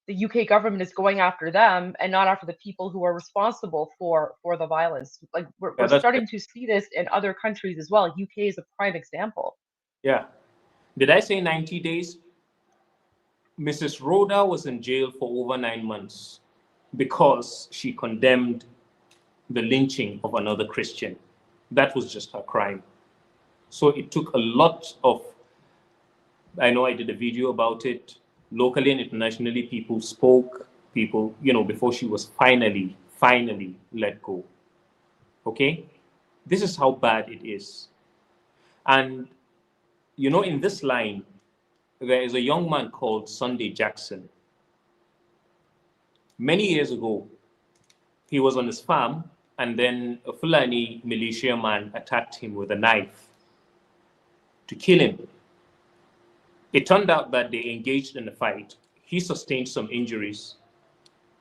the UK government is going after them and not after the people who are responsible for the violence. Like
Yeah,
we're
that's right.
starting to see this in other countries as well. UK is a prime example.
Yeah. Did I say 90 days? Mrs. Rhoda was in jail for over 9 months because she condemned the lynching of another Christian. That was just her crime. So it took a lot of, I know I did a video about it, locally and internationally, people spoke, people, before she was finally let go. Okay? This is how bad it is. And, in this line, there is a young man called Sunday Jackson. Many years ago, he was on his farm, and then a Fulani militia man attacked him with a knife to kill him. It turned out that they engaged in a fight. He sustained some injuries,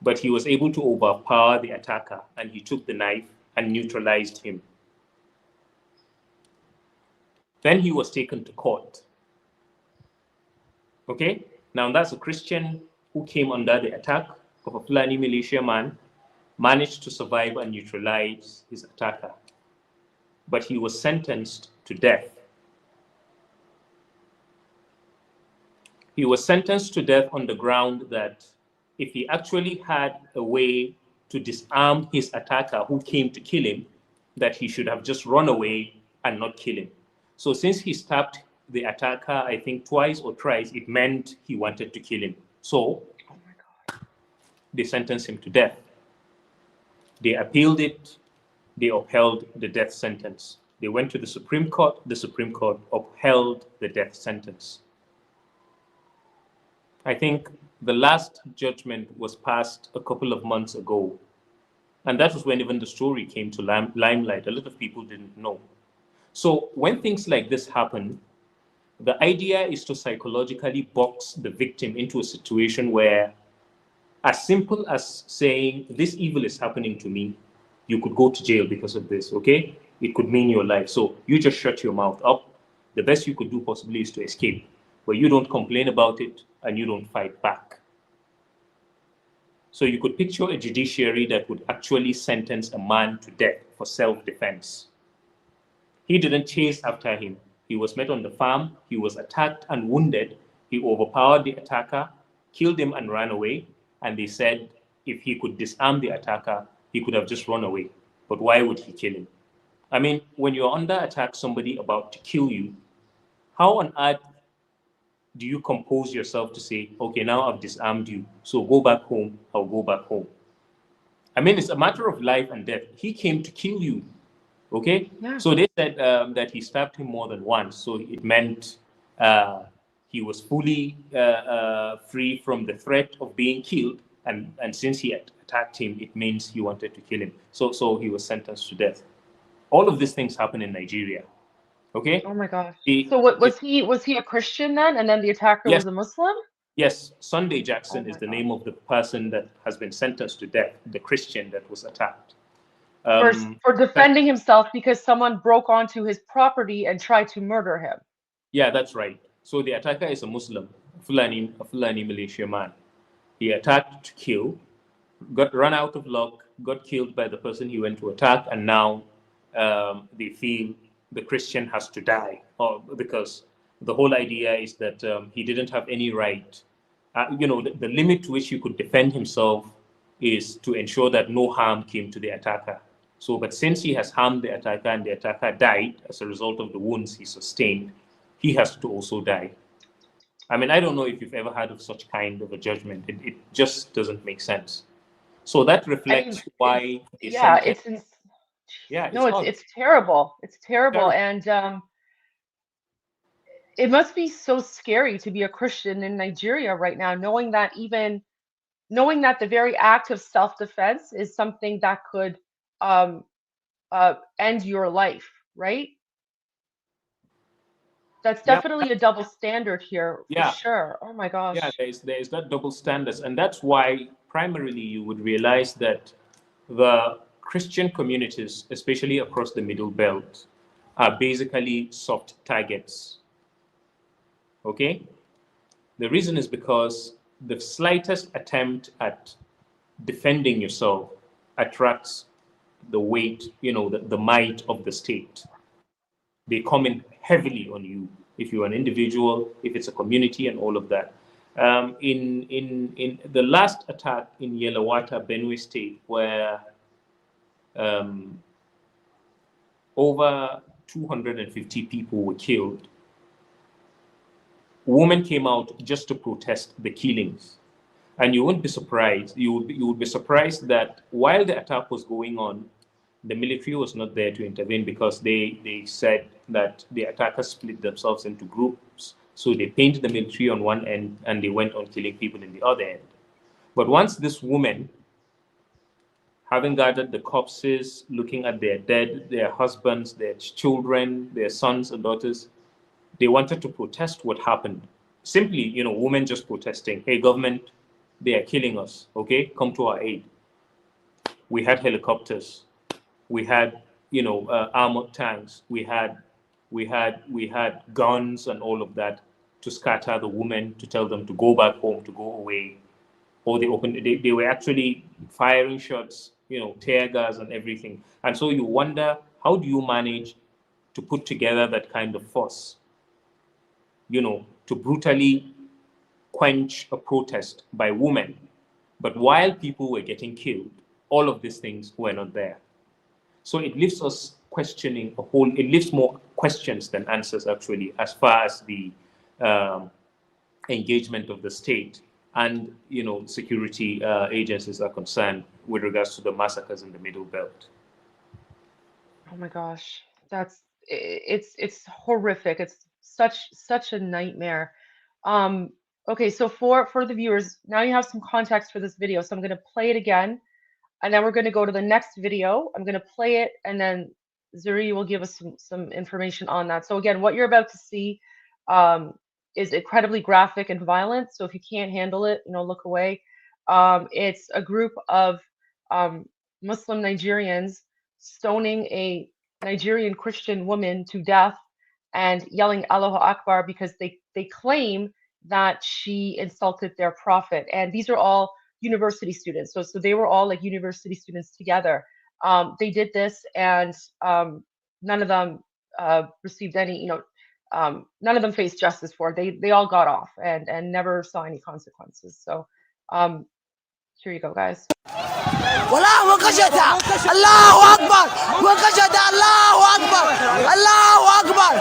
but he was able to overpower the attacker, and he took the knife and neutralized him. Then he was taken to court. Okay? Now that's a Christian who came under the attack of a Fulani militia man, managed to survive and neutralize his attacker. But he was sentenced to death. He was sentenced to death on the ground that if he actually had a way to disarm his attacker who came to kill him, that he should have just run away and not kill him. So since he stabbed the attacker, I think twice or thrice, it meant he wanted to kill him. So they sentenced him to death. They appealed it. They upheld the death sentence. They went to the Supreme Court. The Supreme Court upheld the death sentence. I think the last judgment was passed a couple of months ago. And that was when even the story came to limelight. A lot of people didn't know. So when things like this happen, the idea is to psychologically box the victim into a situation where, as simple as saying, this evil is happening to me, you could go to jail because of this, okay? It could mean your life. So you just shut your mouth up. The best you could do possibly is to escape, but you don't complain about it and you don't fight back. So you could picture a judiciary that would actually sentence a man to death for self-defense. He didn't chase after him. He was met on the farm. He was attacked and wounded. He overpowered the attacker, killed him and ran away. And they said if he could disarm the attacker, he could have just run away. But why would he kill him? I mean, when you're under attack, somebody about to kill you, how on earth do you compose yourself to say, okay, now I've disarmed you, so go back home, I'll go back home? I mean, it's a matter of life and death. He came to kill you, okay?
Yeah.
So they said that he stabbed him more than once, so it meant he was fully free from the threat of being killed, and since he had attacked him, it means he wanted to kill him. So he was sentenced to death. All of these things happen in Nigeria, okay?
Oh my gosh. So what was he a Christian then, and then the attacker
Yes.
was a Muslim?
Yes, Sunday Jackson
Oh
is
my
the
God.
name of the person that has been sentenced to death, the Christian that was attacked.
For defending himself because someone broke onto his property and tried to murder him.
Yeah, that's right. So the attacker is a Muslim, a Fulani militia man. He attacked to kill, got run out of luck, got killed by the person he went to attack, and now they feel the Christian has to die, because the whole idea is that he didn't have any right. The limit to which he could defend himself is to ensure that no harm came to the attacker. So, but since he has harmed the attacker and the attacker died as a result of the wounds he sustained, he has to also die. I mean, I don't know if you've ever heard of such kind of a judgment. It just doesn't make sense. So that reflects why
it's terrible. It's terrible.
Terrible.
And it must be so scary to be a Christian in Nigeria right now, knowing that the very act of self-defense is something that could um, end your life, right? That's definitely a double standard here, for sure. Oh my gosh.
Yeah, there is that double standards, and that's why primarily you would realize that the Christian communities, especially across the Middle Belt, are basically soft targets. Okay? The reason is because the slightest attempt at defending yourself attracts the weight, the might of the state. They come in heavily on you if you're an individual, if it's a community, and all of that. In the last attack in Yelawata, Benue State, where over 250 people were killed, women came out just to protest the killings. And you wouldn't be surprised. You would be surprised that while the attack was going on, the military was not there to intervene, because they said that the attackers split themselves into groups. So they painted the military on one end and they went on killing people in the other end. But once this woman, having gathered the corpses, looking at their dead, their husbands, their children, their sons and daughters, they wanted to protest what happened. Simply, women just protesting, hey, government, they are killing us, okay? Come to our aid. We had helicopters. We had, armored tanks. We had guns and all of that to scatter the women, to tell them to go back home, to go away. Or they were actually firing shots, tear gas and everything. And so you wonder, how do you manage to put together that kind of force, to brutally quench a protest by women? But while people were getting killed, all of these things were not there. So it leaves us questioning it leaves more questions than answers, actually, as far as the engagement of the state and, security agencies are concerned with regards to the massacres in the Middle Belt.
Oh my gosh, it's horrific. It's such a nightmare. Okay, so for the viewers, now you have some context for this video. So I'm going to play it again, and then we're going to go to the next video. I'm going to play it, and then Zariyi will give us some information on that. So again, what you're about to see is incredibly graphic and violent. So if you can't handle it, look away. It's a group of Muslim Nigerians stoning a Nigerian Christian woman to death and yelling Allahu Akbar because they claim that she insulted their prophet. And these are all university students. So they were all like university students together. They did this, and none of them received any, none of them faced justice for it. They all got off and never saw any consequences. So here you go, guys.
Wallah mun kashe ta. Allahu Akbar. Mun kashe ta. Allahu Akbar. Allahu Akbar.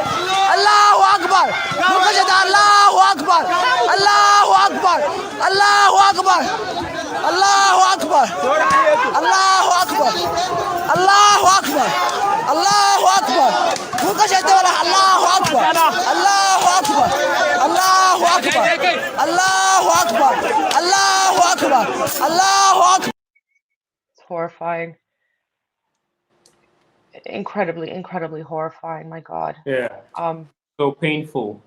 Allahu Akbar. Mun kashe ta. Allahu Akbar. Allahu Akbar. Allahu Akbar. Allahu Akbar. Allahu Akbar. Allahu Akbar. Allahu Akbar. Mun kashe ta. Allahu Akbar. Allahu Akbar. Allahu Akbar. Allahu Akbar. Allahu Akbar. Allahu Akbar.
Horrifying. Incredibly horrifying. My God.
Yeah. So painful.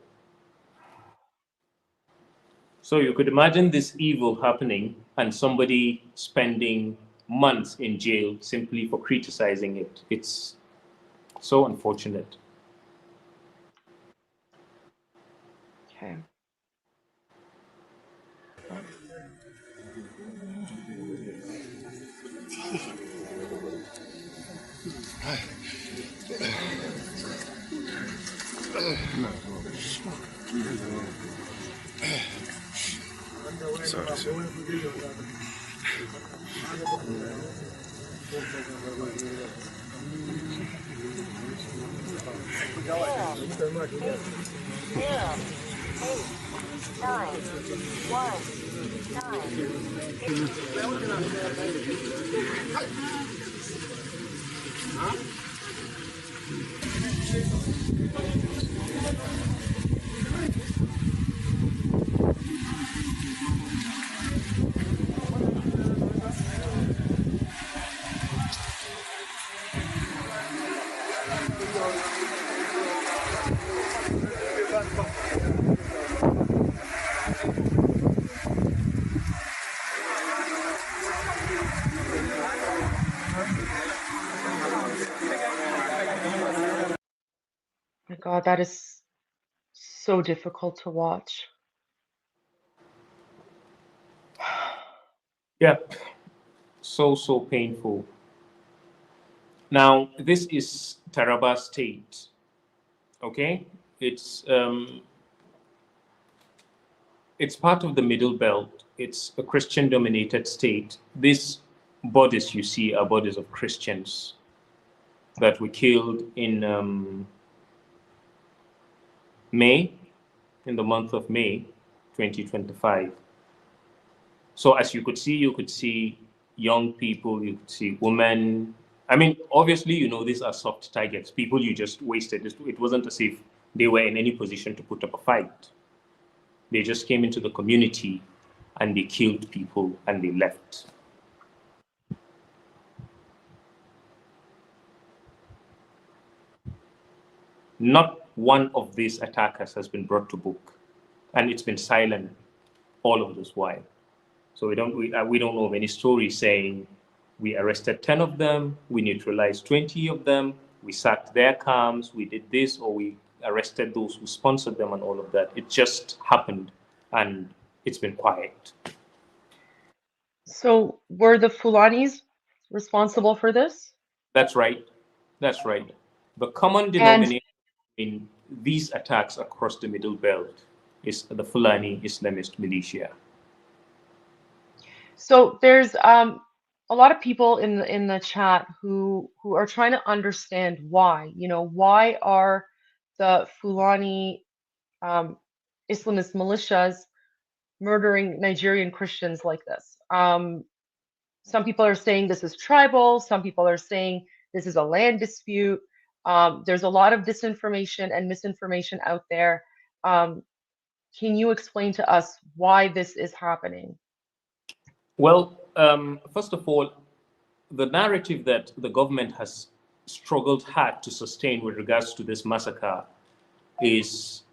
So you could imagine this evil happening and somebody spending months in jail simply for criticizing it. It's so unfortunate.
Okay.
Sorry.
My God, that is so difficult to watch.
Yeah, so painful. Now, this is Taraba State, okay? It's part of the Middle Belt. It's a Christian-dominated state. These bodies you see are bodies of Christians that were killed in May, in the month of May, 2025. So as you could see young people, you could see women. I mean, obviously, you know, these are soft targets, people you just wasted. It wasn't as if they were in any position to put up a fight. They just came into the community and they killed people and they left. Not one of these attackers has been brought to book, and it's been silent all of this while. So we don't know of any story saying we arrested 10 of them, we neutralized 20 of them, we sacked their camps, we did this, or we arrested those who sponsored them and all of that. It just happened, and it's been quiet.
So were the Fulanis responsible for this?
That's right. That's right. The common denominator in these attacks across the Middle Belt is the Fulani Islamist militia.
So there's a lot of people in the chat who are trying to understand why. You know, why are the Fulani Islamist militias murdering Nigerian Christians like this? Some people are saying this is tribal. Some people are saying this is a land dispute. There's a lot of disinformation and misinformation out there. Can you explain to us why this is happening?
Well, first of all, the narrative that the government has struggled hard to sustain with regards to this massacre is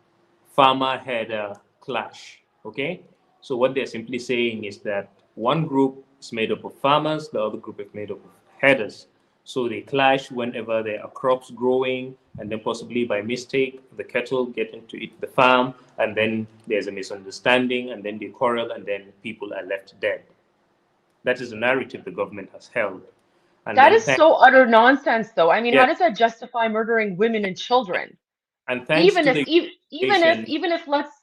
farmer-herder clash, okay? So what they're simply saying is that one group is made up of farmers, the other group is made up of herders. So they clash whenever there are crops growing, and then possibly by mistake, the cattle get into the farm, and then there's a misunderstanding, and then they quarrel, and then people are left dead. That is the narrative the government has held. And
that is so utter nonsense, though. I mean,
yeah.
How does that justify murdering women and children?
And thanks
even
to
if let's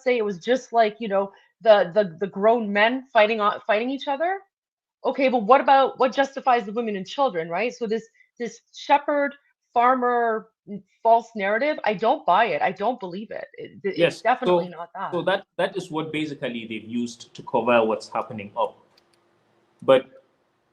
say it was just like, you know, the grown men fighting each other. Okay, but what justifies the women and children, right? So this shepherd farmer false narrative, I don't buy it. I don't believe it.
Yes,
it's definitely not that.
So that is what basically they've used to cover what's happening up. But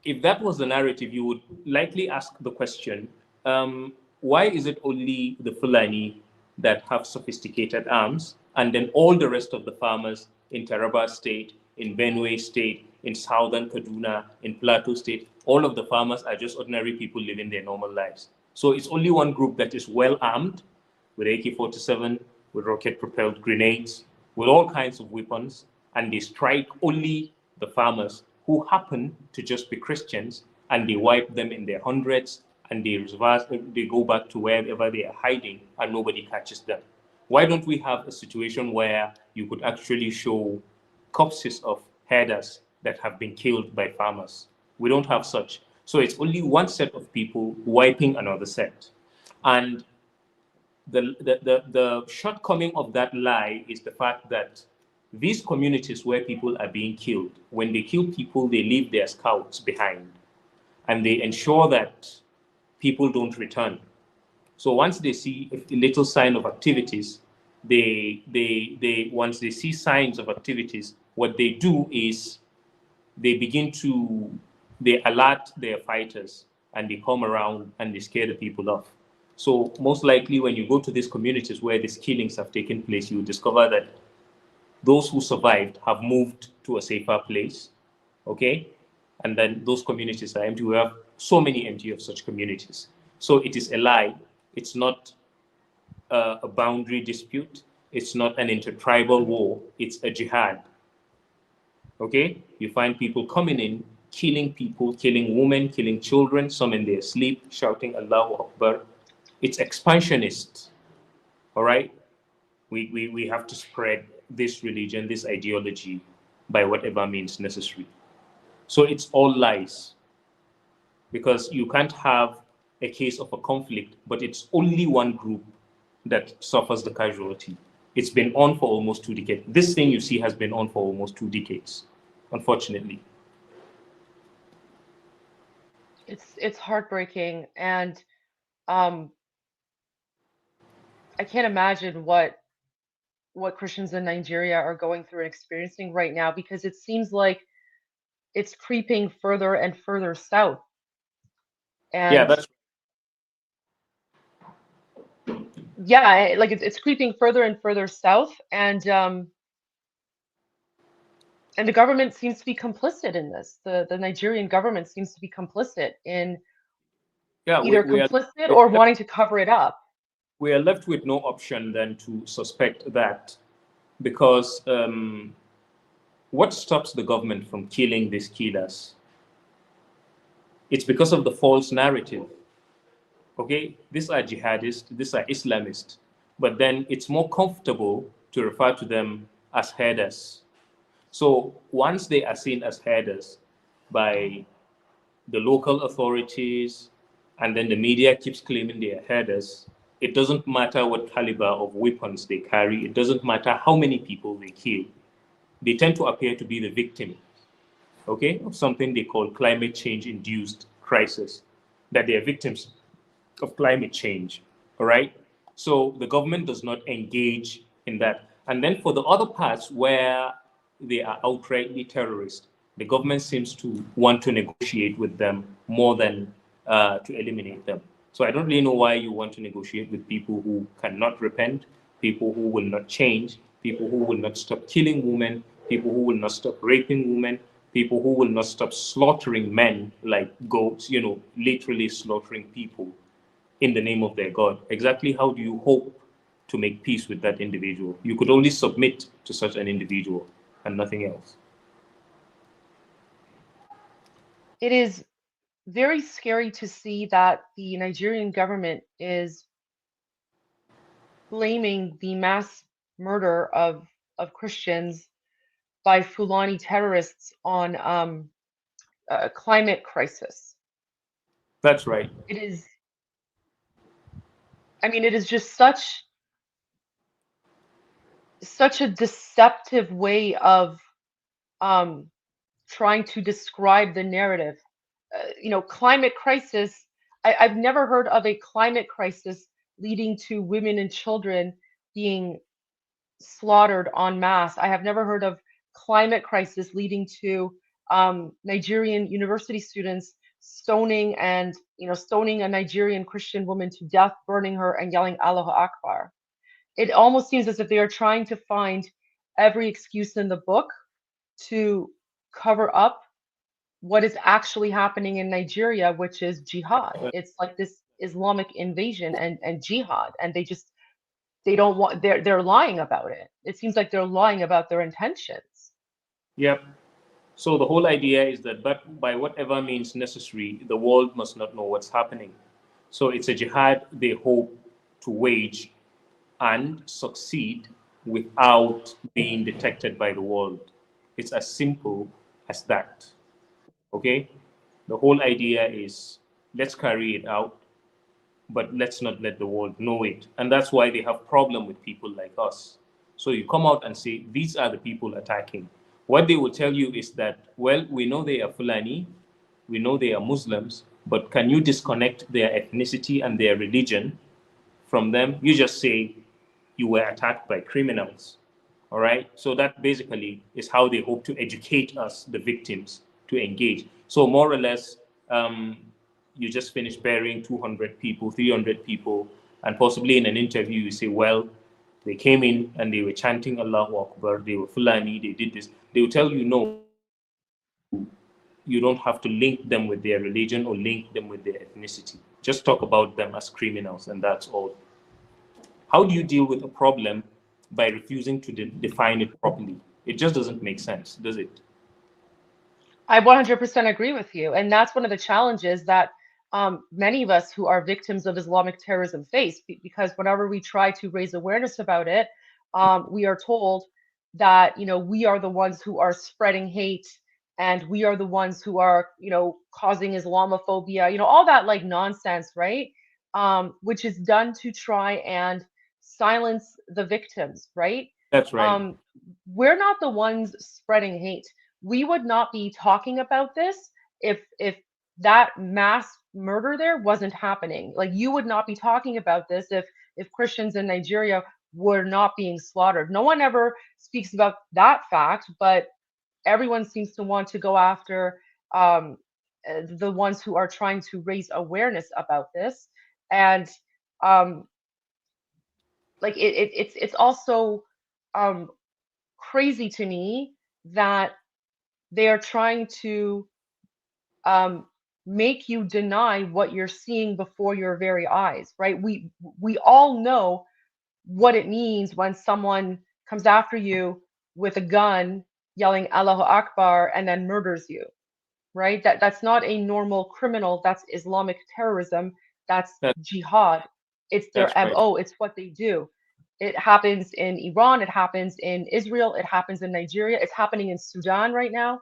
if that was the narrative, you would likely ask the question, why is it only the Fulani that have sophisticated arms, and then all the rest of the farmers in Taraba State, in Benue State, in southern Kaduna, in Plateau State, all of the farmers are just ordinary people living their normal lives. So it's only one group that is well armed with AK-47, with rocket-propelled grenades, with all kinds of weapons, and they strike only the farmers who happen to just be Christians, and they wipe them in their hundreds, and they go back to wherever they are hiding, and nobody catches them. Why don't we have a situation where you could actually show corpses of herders that have been killed by farmers? We don't have such. So it's only one set of people wiping another set. And the shortcoming of that lie is the fact that these communities where people are being killed, when they kill people, they leave their scouts behind. and they ensure that people don't return. So once they see a little sign of activities, once they see signs of activities, what they do is they alert their fighters, and they come around and they scare the people off. So most likely when you go to these communities where these killings have taken place, you will discover that those who survived have moved to a safer place, okay? And then those communities are empty. We have so many empty of such communities. So it is a lie. It's not a boundary dispute. It's not an intertribal war. It's a jihad. Okay? You find people coming in, killing people, killing women, killing children, some in their sleep, shouting Allahu Akbar. It's expansionist. All right? We have to spread this religion, this ideology, by whatever means necessary. So it's all lies. Because you can't have a case of a conflict, but it's only one group that suffers the casualty. It's been on for almost 2 decades. This thing you see has been on for almost 2 decades, unfortunately.
It's heartbreaking, and I can't imagine what Christians in Nigeria are going through and experiencing right now, because it seems like it's creeping further and further south. And
yeah, that's
yeah, like it's creeping further and further south, and the government seems to be complicit in this. The Nigerian government seems to be complicit in either complicit or wanting to cover it up.
We are left with no option than to suspect that, because what stops the government from killing these killers? It's because of the false narrative. Okay, these are jihadists, these are Islamists, but then it's more comfortable to refer to them as herders. So once they are seen as herders by the local authorities, and then the media keeps claiming they are herders, it doesn't matter what caliber of weapons they carry, it doesn't matter how many people they kill. They tend to appear to be the victim, okay, of something they call climate change-induced crisis, that they are victims of climate change, all right? So the government does not engage in that. And then for the other parts where they are outrightly terrorists, the government seems to want to negotiate with them more than to eliminate them. So I don't really know why you want to negotiate with people who cannot repent, people who will not change, people who will not stop killing women, people who will not stop raping women, people who will not stop slaughtering men like goats, you know, literally slaughtering people in the name of their God. Exactly how do you hope to make peace with that individual? You could only submit to such an individual and nothing else.
It is very scary to see that the Nigerian government is blaming the mass murder of Christians by Fulani terrorists on a climate crisis.
That's right.
It is, I mean, it is just such a deceptive way of trying to describe the narrative. You know, climate crisis. I've never heard of a climate crisis leading to women and children being slaughtered en masse. I have never heard of climate crisis leading to Nigerian university students stoning a Nigerian Christian woman to death, burning her and yelling Allahu Akbar. It almost seems as if they are trying to find every excuse in the book to cover up what is actually happening in Nigeria, which is jihad. It's like this Islamic invasion and jihad, and they don't want, they're lying about it. It seems like they're lying about their intentions.
Yep. So the whole idea is that, but by whatever means necessary, the world must not know what's happening. So it's a jihad they hope to wage and succeed without being detected by the world. It's as simple as that. Okay? The whole idea is, let's carry it out, but let's not let the world know it. And that's why they have problem with people like us. So you come out and say, these are the people attacking. What they will tell you is that, well, we know they are Fulani, We know they are Muslims, but can you disconnect their ethnicity and their religion from them? You just say you were attacked by criminals. All right. So that basically is how they hope to educate us, the victims, to engage. So more or less, you just finished burying 200 people, 300 people, and possibly in an interview you say, well, they came in and they were chanting Allahu Akbar, they were Fulani, they did this. They will tell you, no, you don't have to link them with their religion or link them with their ethnicity. Just talk about them as criminals, and that's all. How do you deal with a problem by refusing to define it properly? It just doesn't make sense, does it?
I 100% agree with you. And that's one of the challenges that many of us who are victims of Islamic terrorism face, because whenever we try to raise awareness about it, we are told that, we are the ones who are spreading hate, and we are the ones who are, causing Islamophobia, all that like nonsense, right? Which is done to try and silence the victims, right?
That's right.
We're not the ones spreading hate. We would not be talking about this if that mass murder there wasn't happening. Like, you would not be talking about this if Christians in Nigeria were not being slaughtered. No one ever speaks about that fact, but everyone seems to want to go after the ones who are trying to raise awareness about this. And like it's also crazy to me that they are trying to make you deny what you're seeing before your very eyes, right? We all know what it means when someone comes after you with a gun, yelling Allahu Akbar, and then murders you, right? That's not a normal criminal. That's Islamic terrorism. That's jihad. It's their
That's right.
MO. It's what they do. It happens in Iran. It happens in Israel. It happens in Nigeria. It's happening in Sudan right now.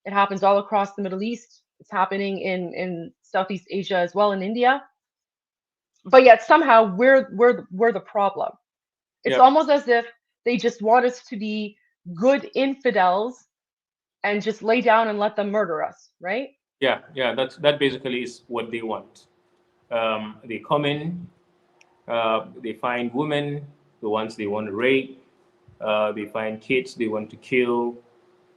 It happens all across the Middle East. It's happening in Southeast Asia as well, in India. But yet somehow we're the problem. It's almost as if they just want us to be good infidels and just lay down and let them murder us, right?
Yeah. That basically is what they want. They come in, they find women, the ones they want to rape. They find kids they want to kill.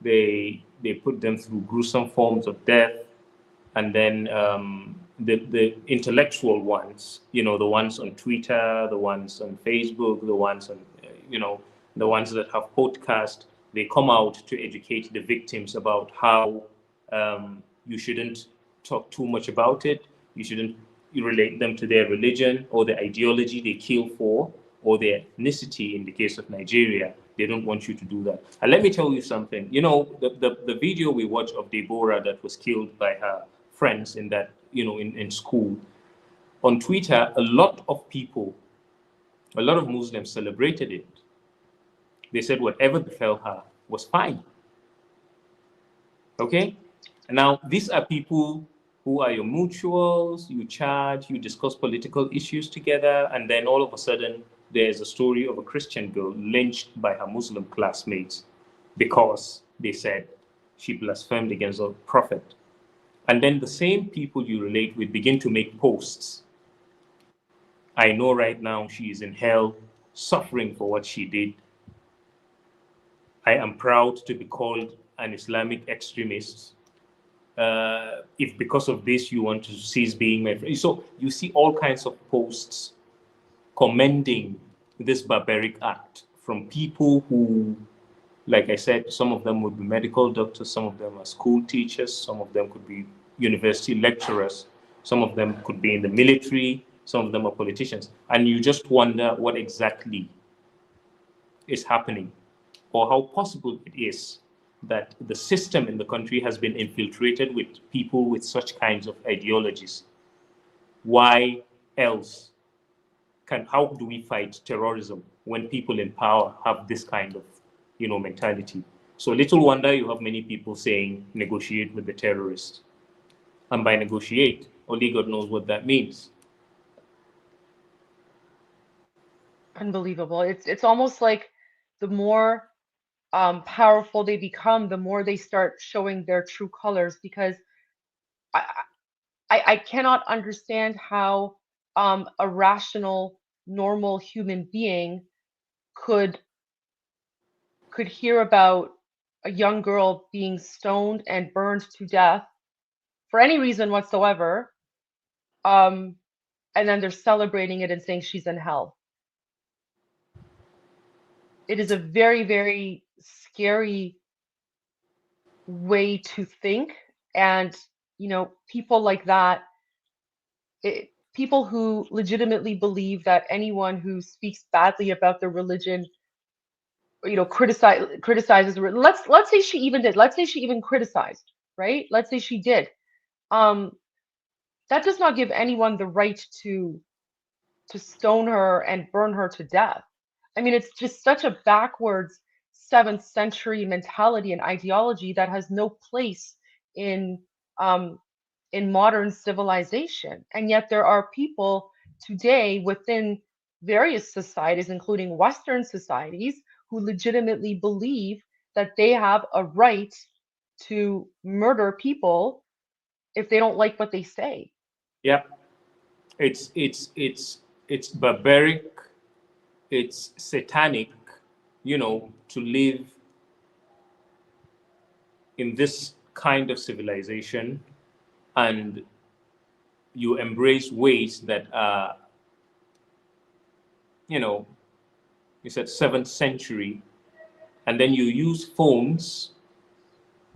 They put them through gruesome forms of death, and then the intellectual ones, the ones on Twitter, the ones on Facebook, the ones on the ones that have podcasts, they come out to educate the victims about how you shouldn't talk too much about it. You shouldn't relate them to their religion or the ideology they kill for, or their ethnicity. In the case of Nigeria, they don't want you to do that. And let me tell you something. The video we watched of Deborah that was killed by her friends in that, in school, on Twitter, a lot of people, a lot of Muslims celebrated it. They said whatever befell her was fine. Okay? Now, these are people who are your mutuals, you chat, you discuss political issues together, and then all of a sudden, there's a story of a Christian girl lynched by her Muslim classmates because they said she blasphemed against the Prophet. And then the same people you relate with begin to make posts. I know right now she is in hell, suffering for what she did. I am proud to be called an Islamic extremist. If because of this you want to cease being my friend. So you see all kinds of posts commending this barbaric act from people who, like I said, some of them would be medical doctors, some of them are school teachers, some of them could be university lecturers, some of them could be in the military, some of them are politicians. And you just wonder what exactly is happening, or how possible it is that the system in the country has been infiltrated with people with such kinds of ideologies. Why else how do we fight terrorism when people in power have this kind of, mentality? So little wonder you have many people saying negotiate with the terrorists. And by negotiate, only God knows what that means.
Unbelievable. It's almost like the more powerful they become, the more they start showing their true colors. Because I cannot understand how a rational, normal human being could hear about a young girl being stoned and burned to death for any reason whatsoever, and then they're celebrating it and saying she's in hell. It is a very, very scary way to think. And, you know, people like that, people who legitimately believe that anyone who speaks badly about their religion, you know, criticizes, let's say she even did, let's say she even criticized, right? Let's say she did. That does not give anyone the right to stone her and burn her to death. I mean, it's just such a backwards 7th century mentality and ideology that has no place in modern civilization. And yet there are people today within various societies, including Western societies, who legitimately believe that they have a right to murder people if they don't like what they say.
Yeah, it's barbaric, it's satanic, you know, to live in this kind of civilization and you embrace ways that are, you know, you said 7th century, and then you use phones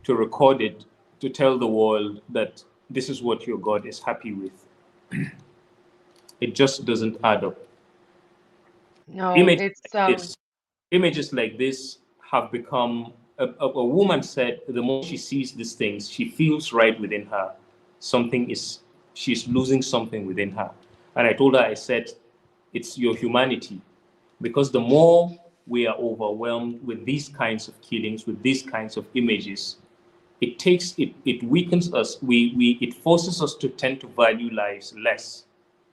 to record it to tell the world that this is what your God is happy with. It just doesn't add up.
No,
Images like this have become, a woman said, the more she sees these things, she feels right within her. She's losing something within her. And I told her, I said, it's your humanity. Because the more we are overwhelmed with these kinds of killings, with these kinds of images, it weakens us. It forces us to tend to value lives less.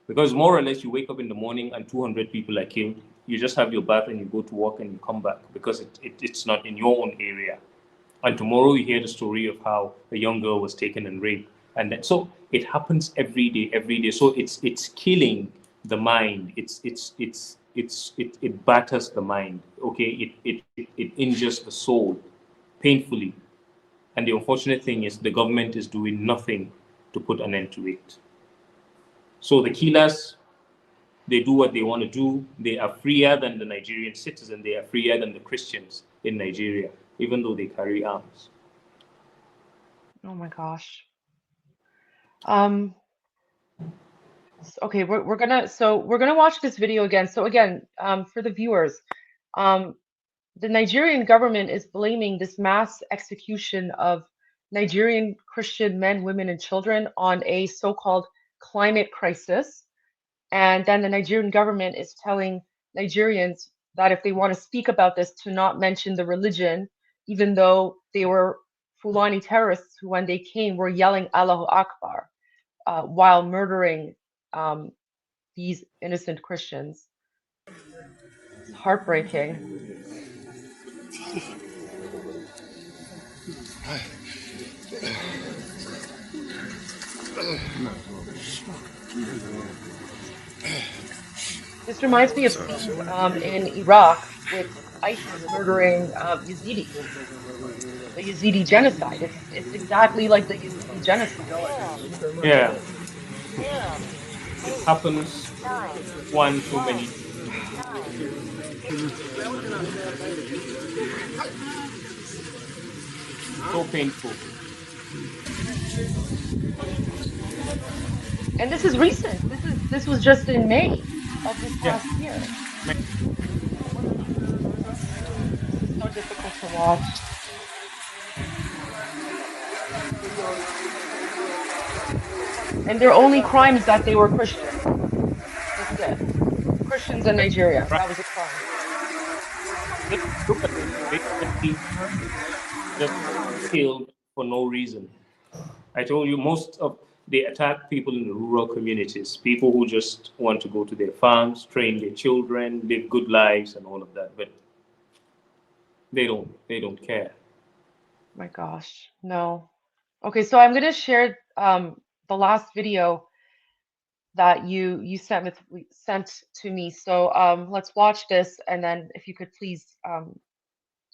Because more or less you wake up in the morning and 200 people are killed. You just have your bath and you go to work and you come back because it's not in your own area. And tomorrow you hear the story of how a young girl was taken and raped. And then, so it happens every day, every day. So it's killing the mind. It batters the mind. Okay, it injures the soul painfully. And the unfortunate thing is the government is doing nothing to put an end to it. So the killers, they do what they want to do. They are freer than the Nigerian citizen. They are freer than the Christians in Nigeria, even though they carry arms.
Oh my gosh. Okay, we're gonna watch this video again. So again, for the viewers, the Nigerian government is blaming this mass execution of Nigerian Christian men, women, and children on a so-called climate crisis. And then the Nigerian government is telling Nigerians that if they want to speak about this, to not mention the religion, even though they were Fulani terrorists who, when they came, were yelling Allahu Akbar while murdering these innocent Christians. It's heartbreaking. This reminds me of scenes in Iraq with ISIS murdering Yazidis, the Yazidi genocide. It's exactly like the Yazidi genocide.
Yeah, it happens one too many. So painful.
And this is recent. This was just in May of this past year. This is so difficult to watch. And their only crime is that they were Christian. That's it. Christians in Nigeria. That was a crime.
Look at it. They just killed for no reason. I told you they attack people in the rural communities, people who just want to go to their farms, train their children, live good lives and all of that, but they don't care.
My gosh, no. Okay, so I'm gonna share the last video that you sent to me. So let's watch this, and then if you could please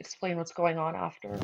explain what's going on after.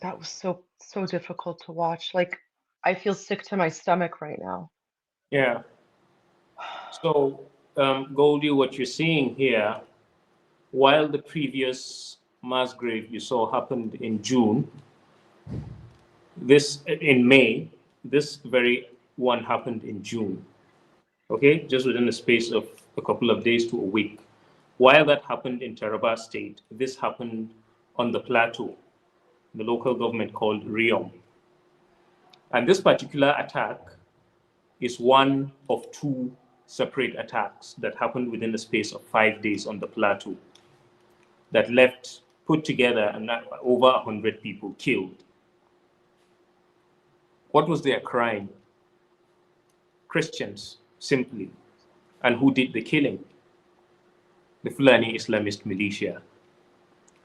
That was so difficult to watch. Like, I feel sick to my stomach right now.
Yeah. So, Goldie, what you're seeing here, while the previous mass grave you saw happened in June, in May, this very one happened in June. Okay, just within the space of a couple of days to a week. While that happened in Taraba State, this happened on the Plateau, the local government called Riom. And this particular attack is one of two separate attacks that happened within the space of 5 days on the Plateau that left, put together, over 100 people killed. What was their crime? Christians, simply. And who did the killing? The Fulani Islamist militia.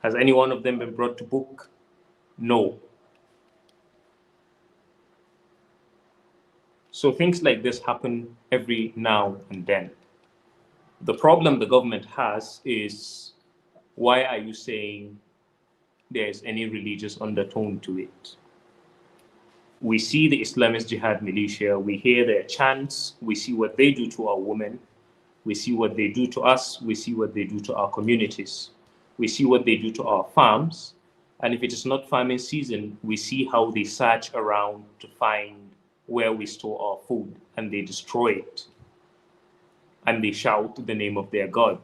Has any one of them been brought to book? No. So things like this happen every now and then. The problem the government has is, why are you saying there's any religious undertone to it? We see the Islamist Jihad militia, we hear their chants, we see what they do to our women, we see what they do to us, we see what they do to our communities, we see what they do to our farms, and if it is not farming season, we see how they search around to find where we store our food, and they destroy it, and they shout the name of their God.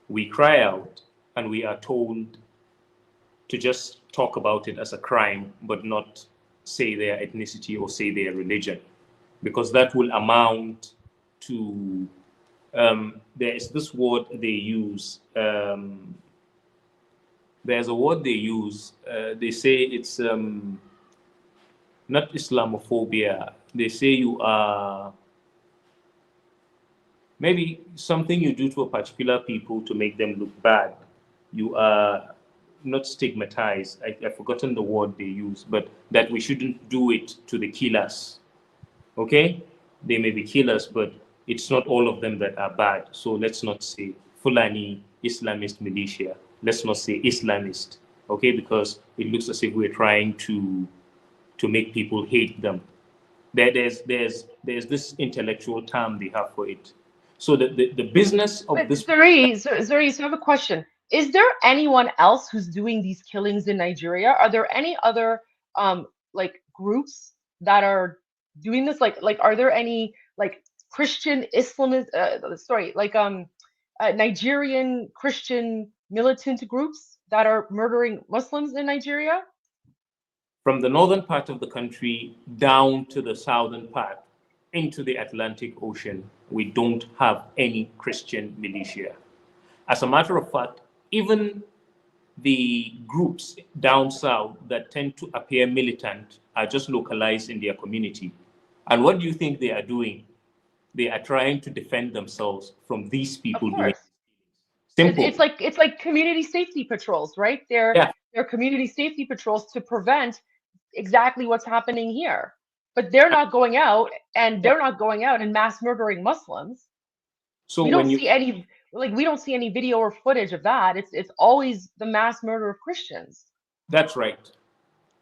We cry out, and we are told to just talk about it as a crime, but not say their ethnicity or say their religion, because that will amount to there is this word they use. There's a word they use. They say it's not Islamophobia. They say you are maybe something you do to a particular people to make them look bad. You are not stigmatized. I've forgotten the word they use, but that we shouldn't do it to the killers. Okay? They may be killers, but it's not all of them that are bad. So let's not say Fulani Islamist militia. Let's not say Islamist. Okay? Because it looks as if we're trying to make people hate them. There's this intellectual term they have for it. So the business of
But
this.
Zariyi, so I have a question. Is there anyone else who's doing these killings in Nigeria? Are there any other like groups that are doing this? Like are there any like Christian Islamist Nigerian Christian militant groups that are murdering Muslims in Nigeria?
From the northern part of the country down to the southern part into the Atlantic Ocean, we don't have any Christian militia. As a matter of fact, even the groups down south that tend to appear militant are just localized in their community. And what do you think they are doing? They are trying to defend themselves from these
Of
people doing
course.
simple.
It's like community safety patrols, right?
Yeah,
They're community safety patrols to prevent exactly what's happening here. But they're not going out, and
yeah.
they're not going out and mass murdering Muslims.
So
We
when
don't
you
see any we don't see any video or footage of that. It's always the mass murder of Christians.
That's right.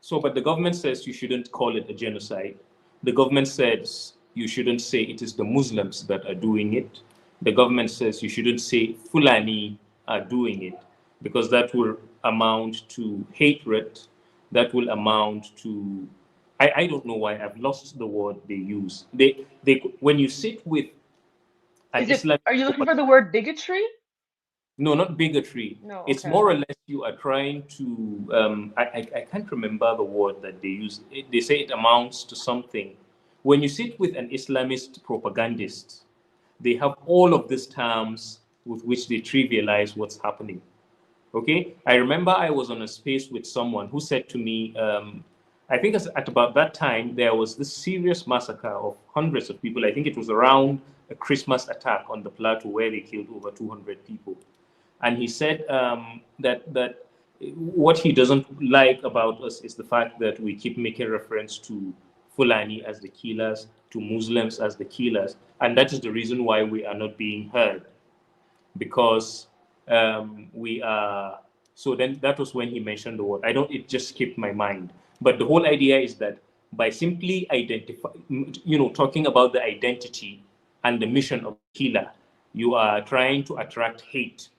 So, but the government says you shouldn't call it a genocide. The government says you shouldn't say it is the Muslims that are doing it. The government says you shouldn't say Fulani are doing it because that will amount to hatred. That will amount to, I don't know why, I've lost the word they use. When you sit with an Islamic,
Are you looking for the word bigotry?
no, not bigotry.
No,
It's
okay.
more or less you are trying to. I can't remember the word that they use. They say it amounts to something. When you sit with an Islamist propagandist, they have all of these terms with which they trivialize what's happening. Okay, I remember I was on a space with someone who said to me, I think at about that time there was this serious massacre of hundreds of people. I think it was around a Christmas attack on the Plateau where they killed over 200 people. And he said that what he doesn't like about us is the fact that we keep making reference to Fulani as the killers, to Muslims as the killers, and that is the reason why we are not being heard, because we are. So then that was when he mentioned the word. I don't. It just skipped my mind. But the whole idea is that by simply talking about the identity and the mission of the killer, you are trying to attract hate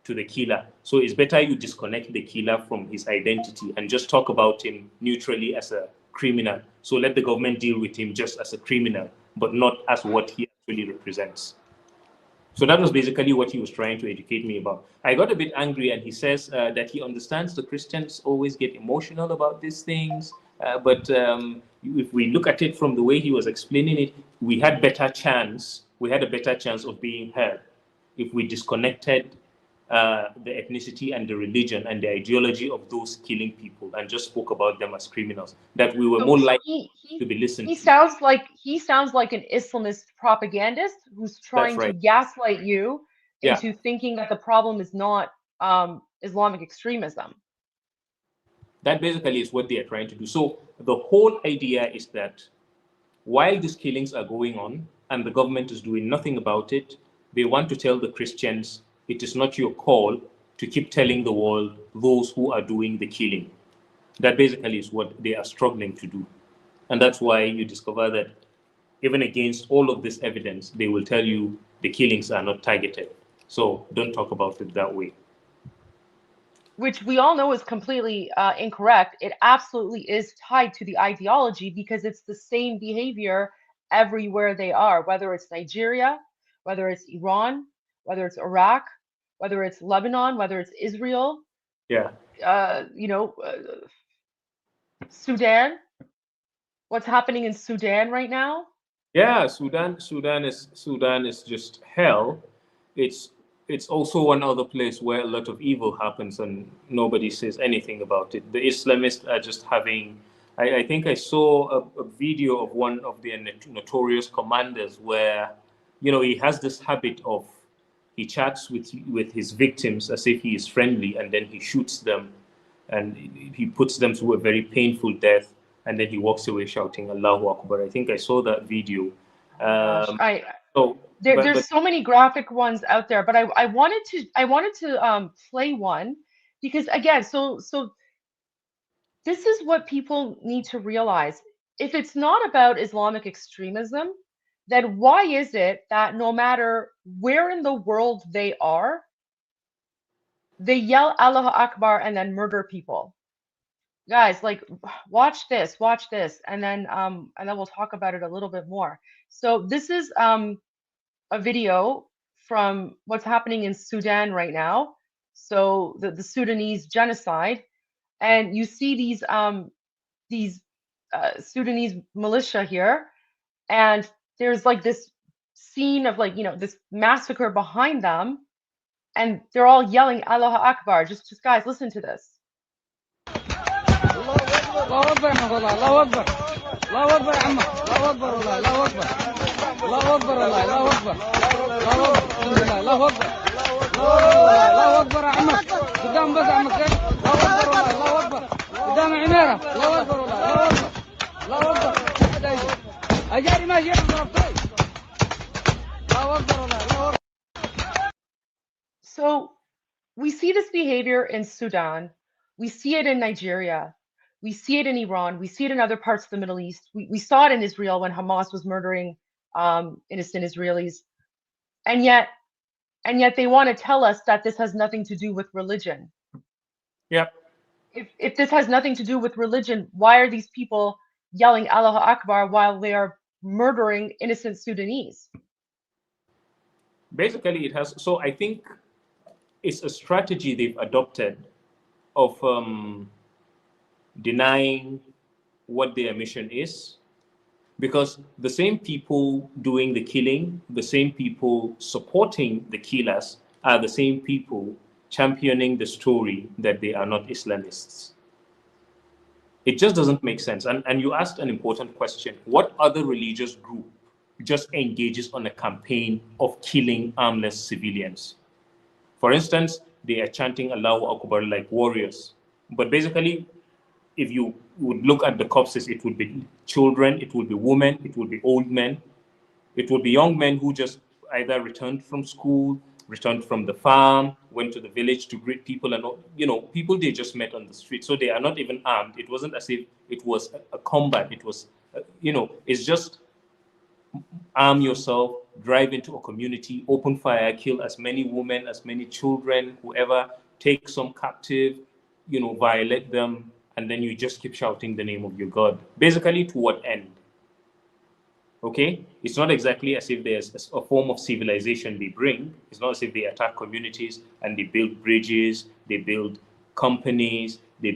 to the killer. So it's better you disconnect the killer from his identity and just talk about him neutrally as a criminal. So let the government deal with him just as a criminal, but not as what he actually represents. So that was basically what he was trying to educate me about. I got a bit angry, and he says that he understands the Christians always get emotional about these things. But if we look at it from the way he was explaining it, we had a better chance of being heard if we disconnected the ethnicity and the religion and the ideology of those killing people and just spoke about them as criminals, that we were more
So
likely to be listened
he
to.
sounds like an Islamist propagandist who's
That's
trying to
right.
gaslight you
Yeah.
into thinking that the problem is not Islamic extremism.
That basically is what they are trying to do. So the whole idea is that while these killings are going on and the government is doing nothing about it, they want to tell the Christians it is not your call to keep telling the world those who are doing the killing. That basically is what they are struggling to do. And that's why you discover that even against all of this evidence, they will tell you the killings are not targeted. So don't talk about it that way.
Which we all know is completely incorrect. It absolutely is tied to the ideology because it's the same behavior everywhere they are, whether it's Nigeria, whether it's Iran, whether it's Iraq, whether it's Lebanon, whether it's Israel,
Yeah.
uh, you know, uh, Sudan. What's happening in Sudan right now?
Yeah, Sudan is just hell. It's it's also one other place where a lot of evil happens and nobody says anything about it. The Islamists are just having. I think I saw a video of one of their notorious commanders where, he has this habit of he chats with his victims as if he is friendly, and then he shoots them, and he puts them through a very painful death, and then he walks away shouting Allahu Akbar. I think I saw that video.
Gosh,
So,
there's so many graphic ones out there, but I wanted to play one because again, so this is what people need to realize. If it's not about Islamic extremism, then why is it that no matter where in the world they are, they yell Allahu Akbar and then murder people? Guys, like watch this, and then we'll talk about it a little bit more. So this is a video from what's happening in Sudan right now. So the Sudanese genocide, and you see these Sudanese militia here, and there's like this scene of like this massacre behind them, and they're all yelling Allahu Akbar. Just guys, listen to this.
الله اكبر والله الله اكبر الله اكبر يا عم الله اكبر والله الله اكبر الله اكبر والله الله اكبر الله اكبر الله اكبر يا عم قدام بس عم الله اكبر والله الله اكبر قدام عميره الله اكبر والله الله اكبر الله اكبر اجاري ماشي ضربتي الله اكبر والله الله اكبر.
So we see this behavior in Sudan, we see it in Nigeria, we see it in Iran, we see it in other parts of the Middle East. We saw it in Israel when Hamas was murdering innocent Israelis. And yet they want to tell us that this has nothing to do with religion.
yeah,
If this has nothing to do with religion, why are these people yelling Allahu Akbar while they are murdering innocent Sudanese?
basically it has. So I think it's a strategy they've adopted of denying what their mission is, because the same people doing the killing, the same people supporting the killers, are the same people championing the story that they are not Islamists. It just doesn't make sense. And you asked an important question. What other religious group just engages on a campaign of killing armless civilians? For instance, they are chanting Allahu Akbar like warriors. But basically, if you would look at the corpses, it would be children, it would be women, it would be old men, it would be young men who just either returned from school, returned from the farm, went to the village to greet people, and people they just met on the street. So they are not even armed. It wasn't as if it was a combat. It was, it's just arm yourself, drive into a community, open fire, kill as many women, as many children, whoever, take some captive, violate them, and then you just keep shouting the name of your God. Basically, to what end? Okay? It's not exactly as if there's a form of civilization they bring. It's not as if they attack communities and they build bridges, they build companies, they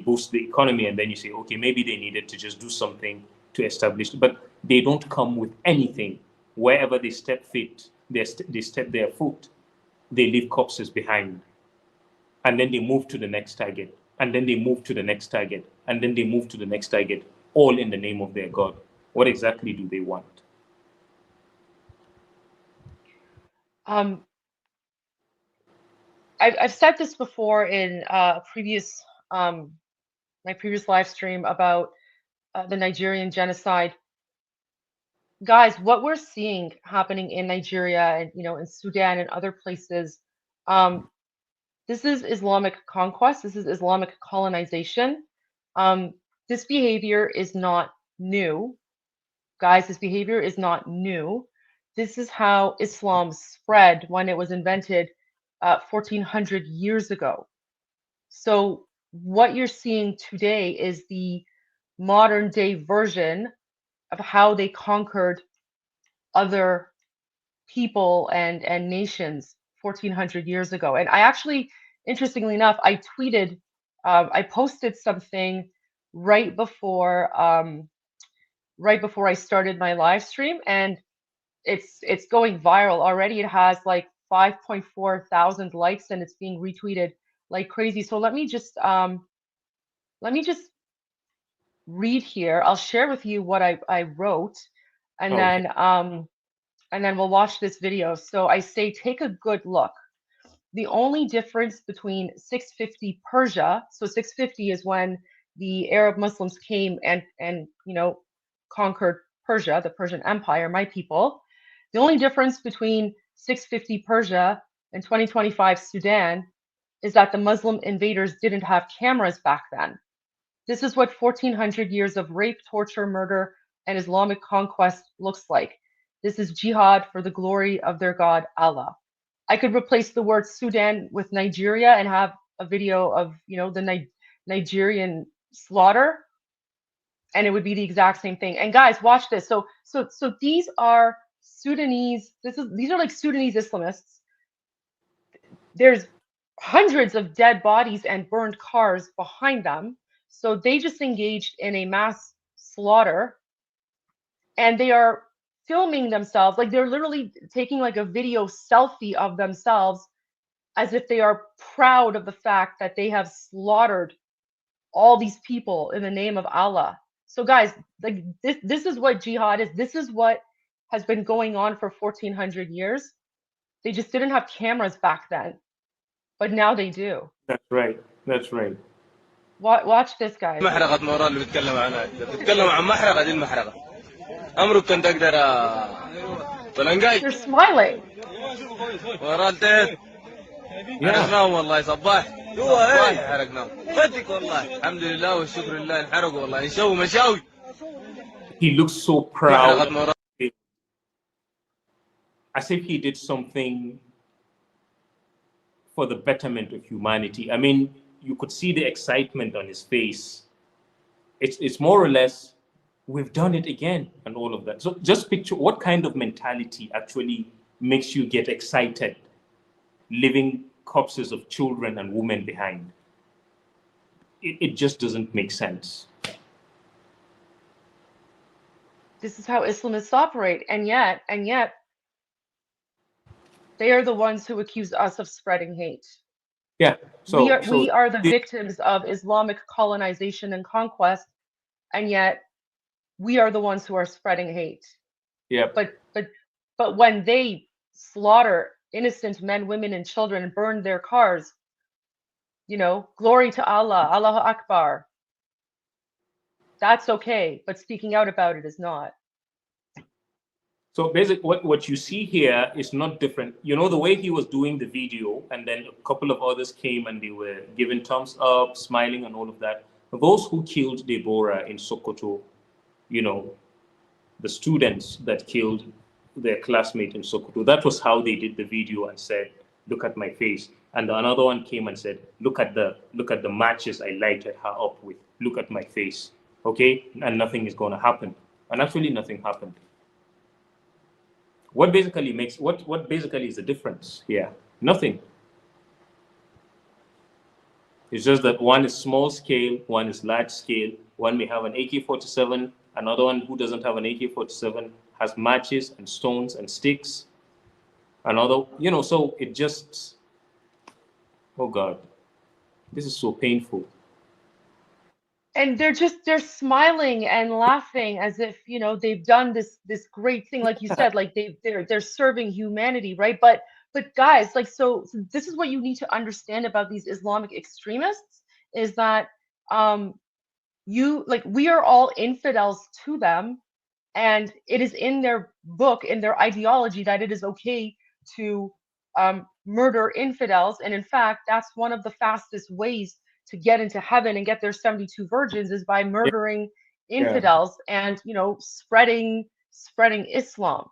boost the economy, and then you say, okay, maybe they needed to just do something to establish, but they don't come with anything. Wherever they step they step their foot, they leave corpses behind. And then they move to the next target. And then they move to the next target. And then they move to the next target, all in the name of their God. What exactly do they want?
I've said this before in previous my previous live stream about the Nigerian genocide. Guys, what we're seeing happening in Nigeria and in Sudan and other places, this is Islamic conquest. This is Islamic colonization. This behavior is not new. Guys, this behavior is not new. This is how Islam spread when it was invented 1400 years ago. So what you're seeing today is the modern day version of how they conquered other people and nations 1400 years ago. And I actually, interestingly enough, I posted something right before right before I started my live stream, and it's going viral already. It has like 5.4 thousand likes, and it's being retweeted like crazy. So let me just read here. I'll share with you what I wrote, and
Okay.
then we'll watch this video. So I say, take a good look. The only difference between 650 Persia, so 650 is when the Arab Muslims came and conquered Persia, the Persian Empire, my people. The only difference between 650 Persia and 2025 Sudan is that the Muslim invaders didn't have cameras back then. This is what 1400 years of rape, torture, murder, and Islamic conquest looks like. This is jihad for the glory of their God, Allah. I could replace the word Sudan with Nigeria and have a video of, the Nigerian slaughter, and it would be the exact same thing. And guys, watch this. So these are Sudanese. These are like Sudanese Islamists. There's hundreds of dead bodies and burned cars behind them. So they just engaged in a mass slaughter, and they are filming themselves. Like they're literally taking like a video selfie of themselves as if they are proud of the fact that they have slaughtered all these people in the name of Allah. So guys, like this is what jihad is. This is what has been going on for 1400 years. They just didn't have cameras back then, but now they do.
That's right. That's right.
Watch this, guys.
محرقة مورال اللي بيتكلم عنها بيتكلم عن محرقة دي المحرقة أمرك كنت أقدر طلنقاي
They're smiling.
مورال تهت حرقناهم والله صباح صباح حرقناهم فتك والله الحمد لله والشكر لله انحرقوا والله نشوي مشاوي.
He looks so proud, as if he did something for the betterment of humanity. I mean, you could see the excitement on his face. It's more or less, we've done it again, and all of that. So just picture what kind of mentality actually makes you get excited, leaving corpses of children and women behind. It just doesn't make sense.
This is how Islamists operate, and yet they are the ones who accuse us of spreading hate.
Yeah. So
we are the victims of Islamic colonization and conquest, and yet we are the ones who are spreading hate.
Yeah.
But when they slaughter innocent men, women, and children and burn their cars, glory to Allah, Allahu Akbar. That's okay, but speaking out about it is not.
So basically, what you see here is not different. The way he was doing the video, and then a couple of others came and they were giving thumbs up, smiling, and all of that. Those who killed Deborah in Sokoto, the students that killed their classmate in Sokoto, that was how they did the video and said, "Look at my face." And another one came and said, look at the matches I lighted her up with. Look at my face, okay? And nothing is going to happen. And actually, nothing happened. What basically is the difference here? Nothing. It's just that one is small scale, one is large scale. One may have an AK-47, another one who doesn't have an AK-47 has matches and stones and sticks. Another, so it just, oh God, this is so painful.
And they're smiling and laughing as if they've done this great thing, like you said, like they're serving humanity, right? But guys, like so this is what you need to understand about these Islamic extremists is that we are all infidels to them, and it is in their book, in their ideology, that it is okay to murder infidels, and in fact, that's one of the fastest ways to get into heaven and get their 72 virgins is by murdering infidels and spreading Islam.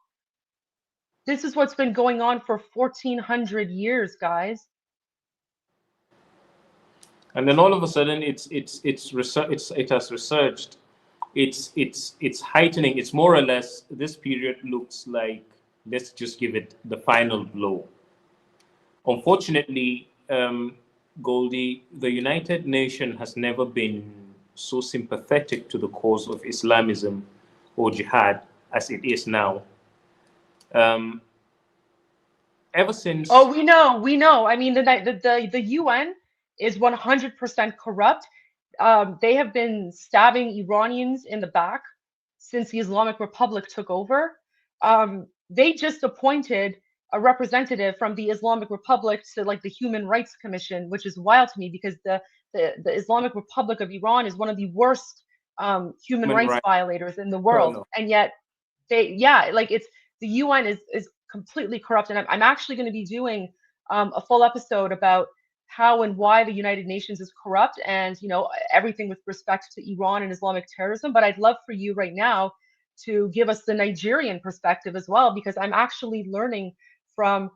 This is what's been going on for 1400 years, guys.
And then all of a sudden, it has resurged. It's heightening. It's more or less, this period looks like, let's just give it the final blow. Unfortunately, Goldie, the United Nations has never been so sympathetic to the cause of Islamism or jihad as it is now. Ever since...
Oh, we know. I mean, the UN is 100% corrupt. They have been stabbing Iranians in the back since the Islamic Republic took over. They just appointed a representative from the Islamic Republic to like the Human Rights Commission, which is wild to me because the Islamic Republic of Iran is one of the worst human rights violators in the world.
No.
And yet the UN is completely corrupt. And I'm actually going to be doing a full episode about how and why the United Nations is corrupt and, everything with respect to Iran and Islamic terrorism. But I'd love for you right now to give us the Nigerian perspective as well, because I'm actually learning from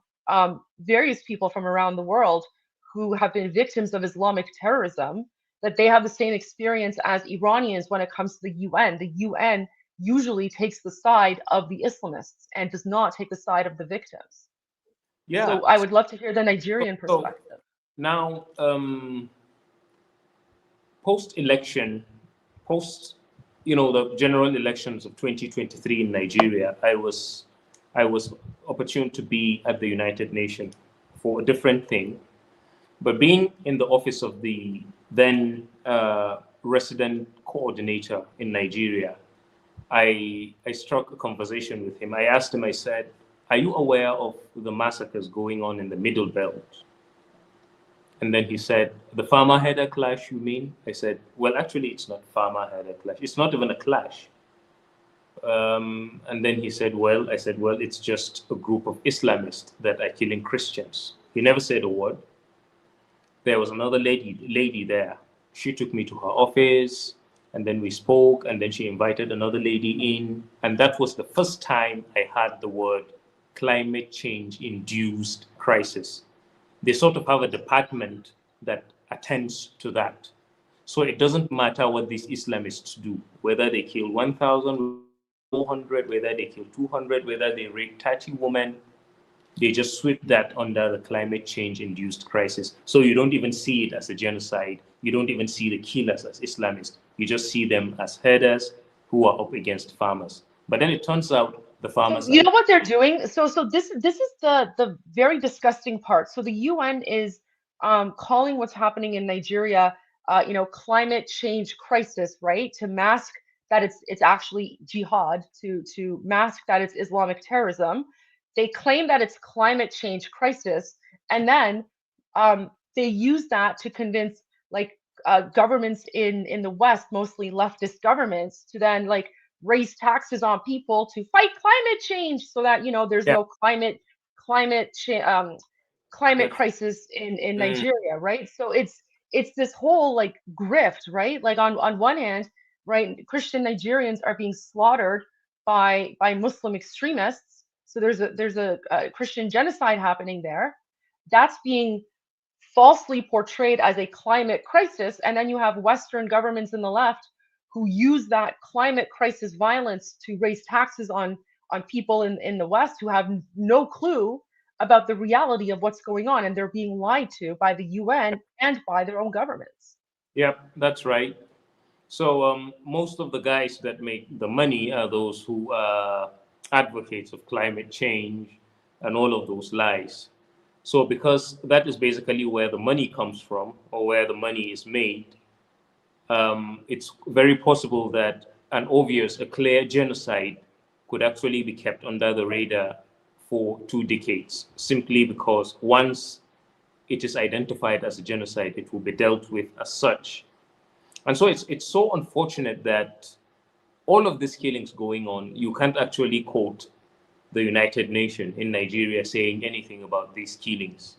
various people from around the world who have been victims of Islamic terrorism, that they have the same experience as Iranians when it comes to the UN. The UN usually takes the side of the Islamists and does not take the side of the victims.
Yeah.
So I would love to hear the Nigerian perspective.
Now, post-election, the general elections of 2023 in Nigeria, I was opportune to be at the United Nations for a different thing. But being in the office of the then resident coordinator in Nigeria, I struck a conversation with him. I asked him, I said, "Are you aware of the massacres going on in the Middle Belt?" And then he said, "The farmer-header clash, you mean?" I said, "Well, actually, it's not farmer-header clash. It's not even a clash." And then he said, "Well," I said, "Well, it's just a group of Islamists that are killing Christians." He never said a word. There was another lady there. She took me to her office, and then we spoke, and then she invited another lady in. And that was the first time I heard the word climate change-induced crisis. They sort of have a department that attends to that. So it doesn't matter what these Islamists do, whether they kill 1,400, whether they kill 200, whether they rape 30 women, they just sweep that under the climate change-induced crisis. So you don't even see it as a genocide. You don't even see the killers as Islamists. You just see them as herders who are up against farmers. But then it turns out the farmers...
So you know what they're doing? So this is the very disgusting part. So the UN is calling what's happening in Nigeria, climate change crisis, right? To mask that it's actually jihad, to mask that it's Islamic terrorism. They claim that it's climate change crisis, and then they use that to convince governments in the West, mostly leftist governments, to then raise taxes on people to fight climate change, so that there's no climate crisis in Nigeria, right? So it's this whole grift, right? On one hand, right, Christian Nigerians are being slaughtered by Muslim extremists. So there's a Christian genocide happening there. That's being falsely portrayed as a climate crisis, and then you have Western governments in the left who use that climate crisis violence to raise taxes on people in the West who have no clue about the reality of what's going on, and they're being lied to by the UN and by their own governments.
Yep, that's right. So most of the guys that make the money are those who are advocates of climate change and all of those lies. So because that is basically where the money comes from, or where the money is made, it's very possible that a clear genocide could actually be kept under the radar for 2 decades, simply because once it is identified as a genocide, it will be dealt with as such. And so it's so unfortunate that all of these killings going on, you can't actually quote the United Nations in Nigeria saying anything about these killings.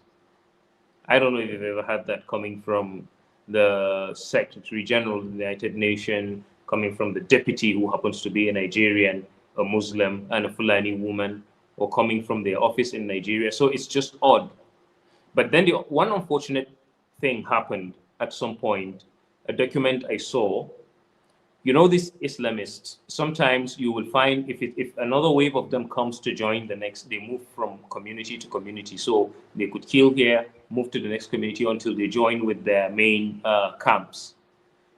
I don't know if you've ever had that coming from the Secretary General of the United Nations, coming from the deputy who happens to be a Nigerian, a Muslim, and a Fulani woman, or coming from their office in Nigeria. So it's just odd. But then the one unfortunate thing happened at some point. A document I saw, these Islamists, sometimes you will find if another wave of them comes to join the next, they move from community to community. So they could kill here, move to the next community until they join with their main camps.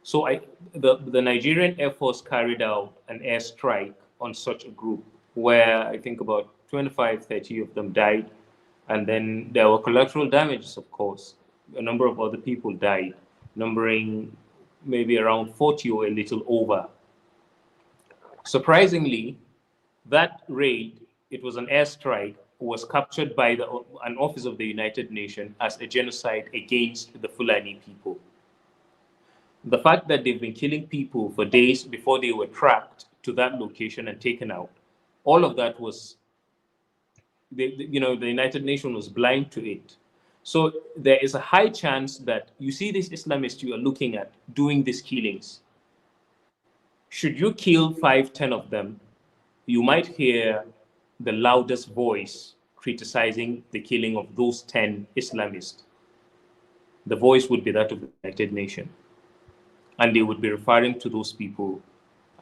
So the Nigerian Air Force carried out an airstrike on such a group where I think about 25, 30 of them died. And then there were collateral damages, of course. A number of other people died, numbering maybe around 40 or a little over. Surprisingly, that raid, it was an airstrike, was captured by an office of the United Nations as a genocide against the Fulani people. The fact that they've been killing people for days before they were tracked to that location and taken out, all of that was, the United Nations was blind to it. So there is a high chance that you see these Islamists you are looking at doing these killings. Should you kill 5, 10 of them, you might hear the loudest voice criticizing the killing of those 10 Islamists. The voice would be that of the United Nations. And they would be referring to those people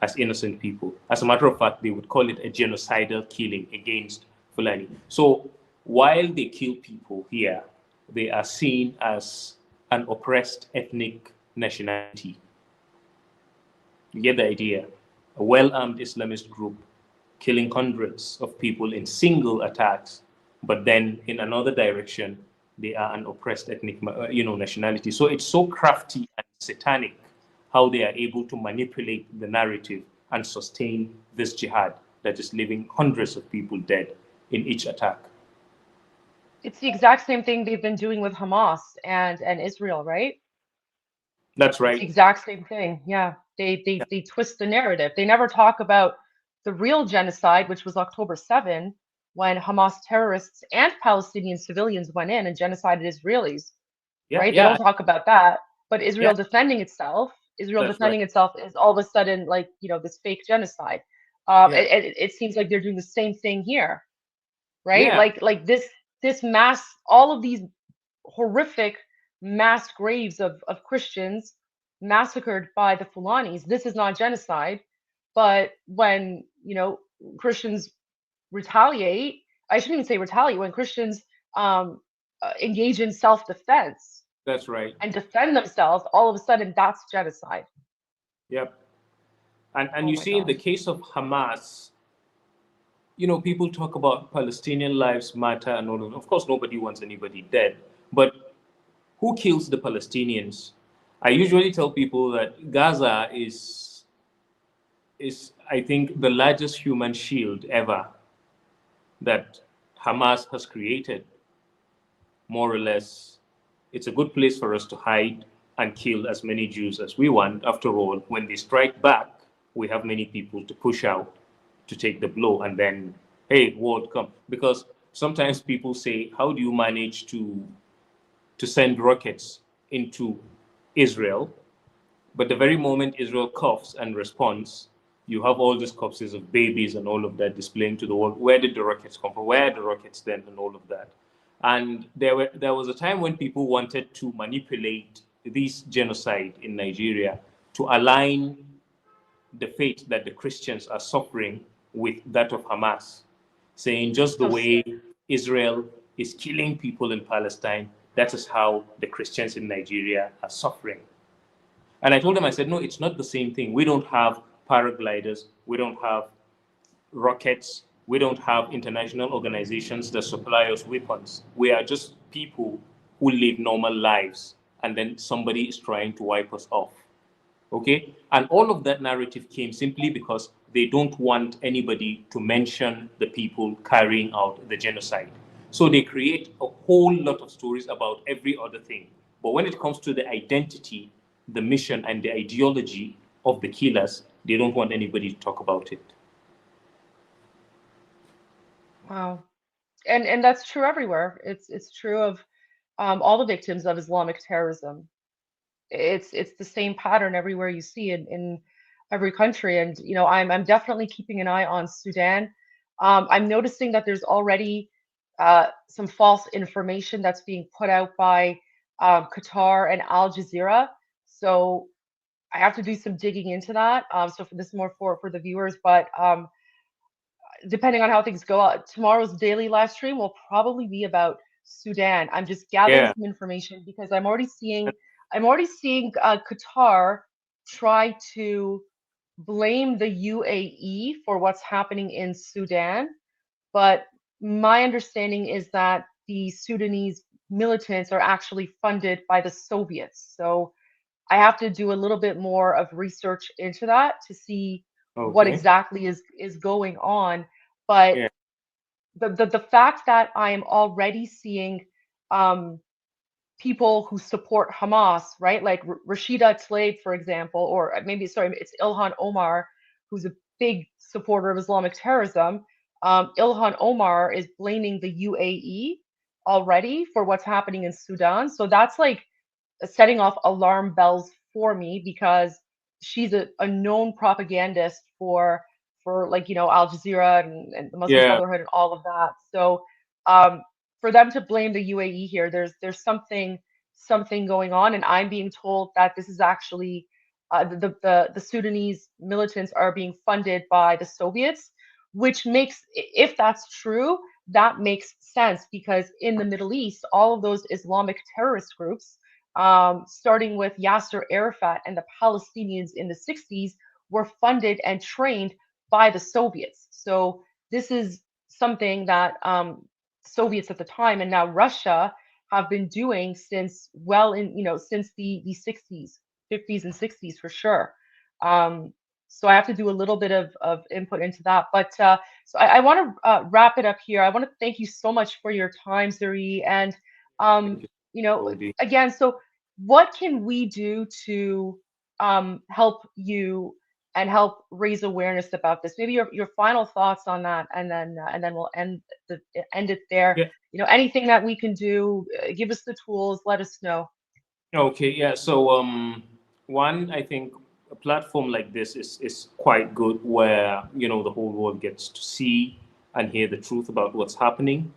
as innocent people. As a matter of fact, they would call it a genocidal killing against Fulani. So while they kill people here, they are seen as an oppressed ethnic nationality. You get the idea? A well-armed Islamist group killing hundreds of people in single attacks, but then in another direction, they are an oppressed ethnic nationality. So it's so crafty and satanic how they are able to manipulate the narrative and sustain this jihad that is leaving hundreds of people dead in each attack.
It's the exact same thing they've been doing with Hamas and Israel, right?
That's right.
It's the exact same thing. Yeah. They twist the narrative. They never talk about the real genocide, which was October 7, when Hamas terrorists and Palestinian civilians went in and genocided Israelis.
Yeah,
right?
yeah.
They don't talk about that. But Israel
Yeah.
defending itself,
That's right.
itself is all of a sudden like, this fake genocide.
Yeah.
It seems like they're doing the same thing here, right?
Yeah.
Like this mass, all of these horrific mass graves of Christians massacred by the Fulanis. This is not genocide, but when Christians retaliate, I shouldn't even say retaliate. When Christians engage in self-defense,
That's right.
and defend themselves, all of a sudden that's genocide.
Yep. And
Oh
you
my
see, in the
gosh.
case of Hamas, people talk about Palestinian lives matter and all of that. Of course, nobody wants anybody dead, but who kills the Palestinians? I usually tell people that Gaza is I think the largest human shield ever that Hamas has created. More or less, it's a good place for us to hide and kill as many Jews as we want. After all, when they strike back, we have many people to push out to take the blow, and then, hey, war come. Because sometimes people say, how do you manage to send rockets into Israel? But the very moment Israel coughs and responds, you have all these corpses of babies and all of that displaying to the world. Where did the rockets come from? Where are the rockets then, and all of that? And there was a time when people wanted to manipulate this genocide in Nigeria to align the fate that the Christians are suffering with that of Hamas, saying just the way Israel is killing people in Palestine, that is how the Christians in Nigeria are suffering. And I told them, I said, no, it's not the same thing. We don't have paragliders. We don't have rockets. We don't have international organizations that supply us weapons. We are just people who live normal lives, and then somebody is trying to wipe us off. Okay? And all of that narrative came simply because they don't want anybody to mention the people carrying out the genocide. So they create a whole lot of stories about every other thing. But when it comes to the identity, the mission, and the ideology of the killers, they don't want anybody to talk about it.
Wow. And that's true everywhere. It's true of all the victims of Islamic terrorism. It's the same pattern everywhere you see in every country. And I'm definitely keeping an eye on Sudan. I'm noticing that there's already some false information that's being put out by Qatar and Al Jazeera. So I have to do some digging into that. So for this more for the viewers, but depending on how things go out, tomorrow's daily live stream will probably be about Sudan. I'm just gathering some information because I'm already seeing Qatar try to blame the UAE for what's happening in Sudan, but my understanding is that the Sudanese militants are actually funded by the Soviets. So I have to do a little bit more of research into that to see what
Okay.
exactly is going on. But
Yeah.
the fact that I am already seeing um, people who support Hamas, right? Like Rashida Tlaib, for example, or maybe, sorry, it's Ilhan Omar, who's a big supporter of Islamic terrorism. Ilhan Omar is blaming the UAE already for what's happening in Sudan. So that's like setting off alarm bells for me because she's a known propagandist for like Al Jazeera and the Muslim
Yeah.
Brotherhood and all of that. So um, for them to blame the UAE here, there's something going on, and I'm being told that this is actually the Sudanese militants are being funded by the Soviets, which makes, if that's true, that makes sense because in the Middle East, all of those Islamic terrorist groups, starting with Yasser Arafat and the Palestinians in the 60s, were funded and trained by the Soviets. So this is something that Soviets at the time and now Russia have been doing since since the 60s, 50s and 60s for sure. Um, so I have to do a little bit of input into that. But so I want to wrap it up here. I want to thank you so much for your time, Zariyi. And
Thank you,
you
Goldie.
again, so what can we do to help you and help raise awareness about this? Maybe your final thoughts on that, and then we'll end it there.
Yeah.
Anything that we can do, give us the tools, let us know.
Okay. Yeah. So one, I think a platform like this is quite good, where the whole world gets to see and hear the truth about what's happening.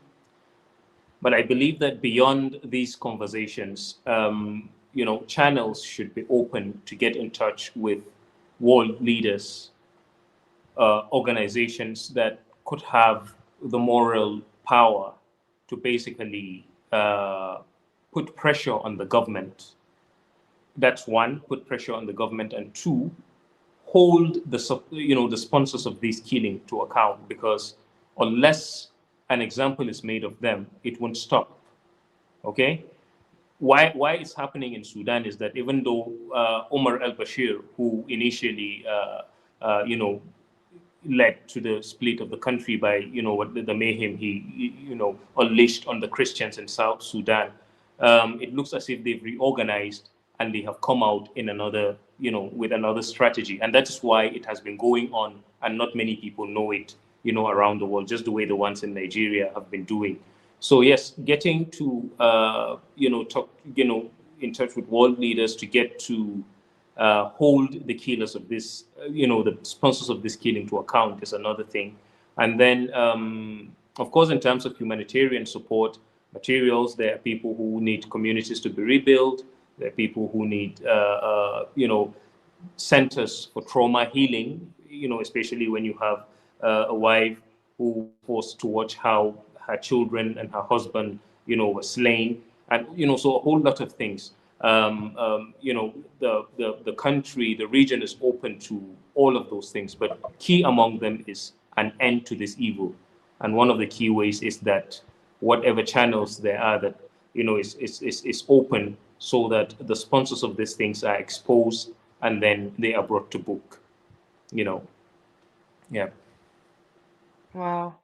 But I believe that beyond these conversations, channels should be open to get in touch with world leaders, organizations that could have the moral power to basically put pressure on the government. That's one, put pressure on the government, and two, hold the sponsors of these killing to account, because unless an example is made of them, it won't stop. Okay. Why it's happening in Sudan is that even though Omar al-Bashir, who initially led to the split of the country by what the mayhem he unleashed on the Christians in South Sudan, it looks as if they've reorganized and they have come out in another with another strategy, and that is why it has been going on and not many people know it around the world, just the way the ones in Nigeria have been doing. So yes, getting to talk in touch with world leaders to get to hold the killers of this, the sponsors of this killing to account is another thing. And then, of course, in terms of humanitarian support, materials, there are people who need communities to be rebuilt. There are people who need, centers for trauma healing, especially when you have a wife who was forced to watch how her children and her husband, were slain. And, so a whole lot of things. The country, the region is open to all of those things, but key among them is an end to this evil. And one of the key ways is that whatever channels there are that is open, so that the sponsors of these things are exposed and then they are brought to book. Yeah.
Wow.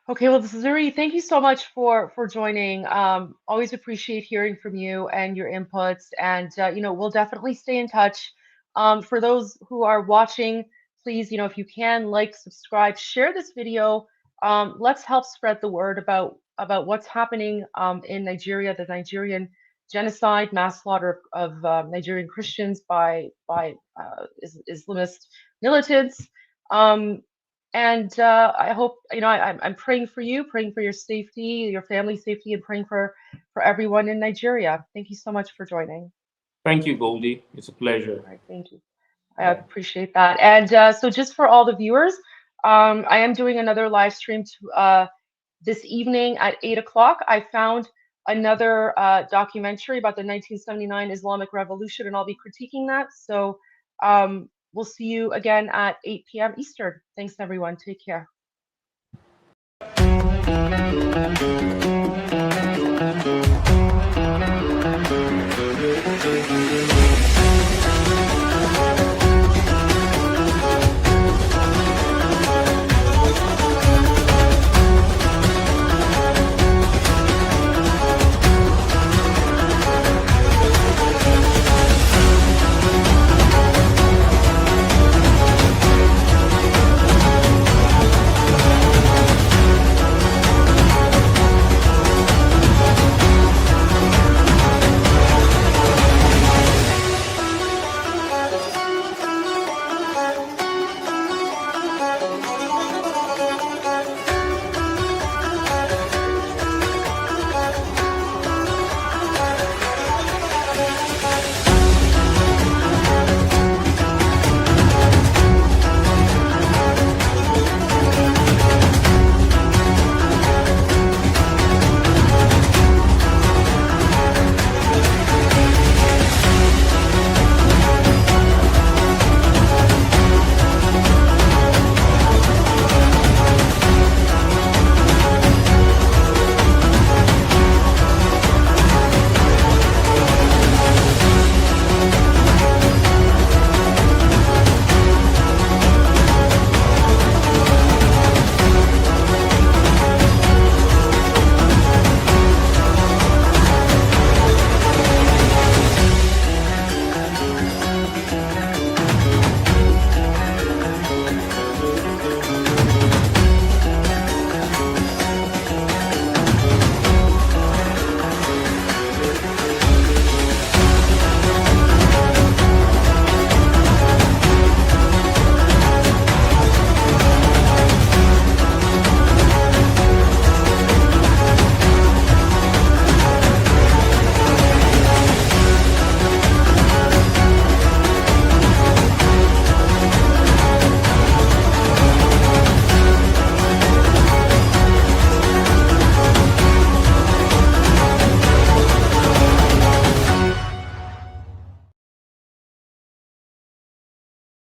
Okay, well, Zuri, thank you so much for joining. Always appreciate hearing from you and your inputs, and we'll definitely stay in touch. For those who are watching, please, if you can, like, subscribe, share this video. Let's help spread the word about what's happening in Nigeria, the Nigerian genocide, mass slaughter of Nigerian Christians by Islamist militants. And I hope, I'm praying for you, praying for your safety, your family's safety, and praying for everyone in Nigeria. Thank you so much for joining.
Thank you, Goldie. It's a pleasure.
All right, thank you. I appreciate that. And so just for all the viewers, I am doing another live stream this evening at 8 o'clock. I found another documentary about the 1979 Islamic Revolution, and I'll be critiquing that. So we'll see you again at 8 p.m. Eastern. Thanks, everyone. Take care.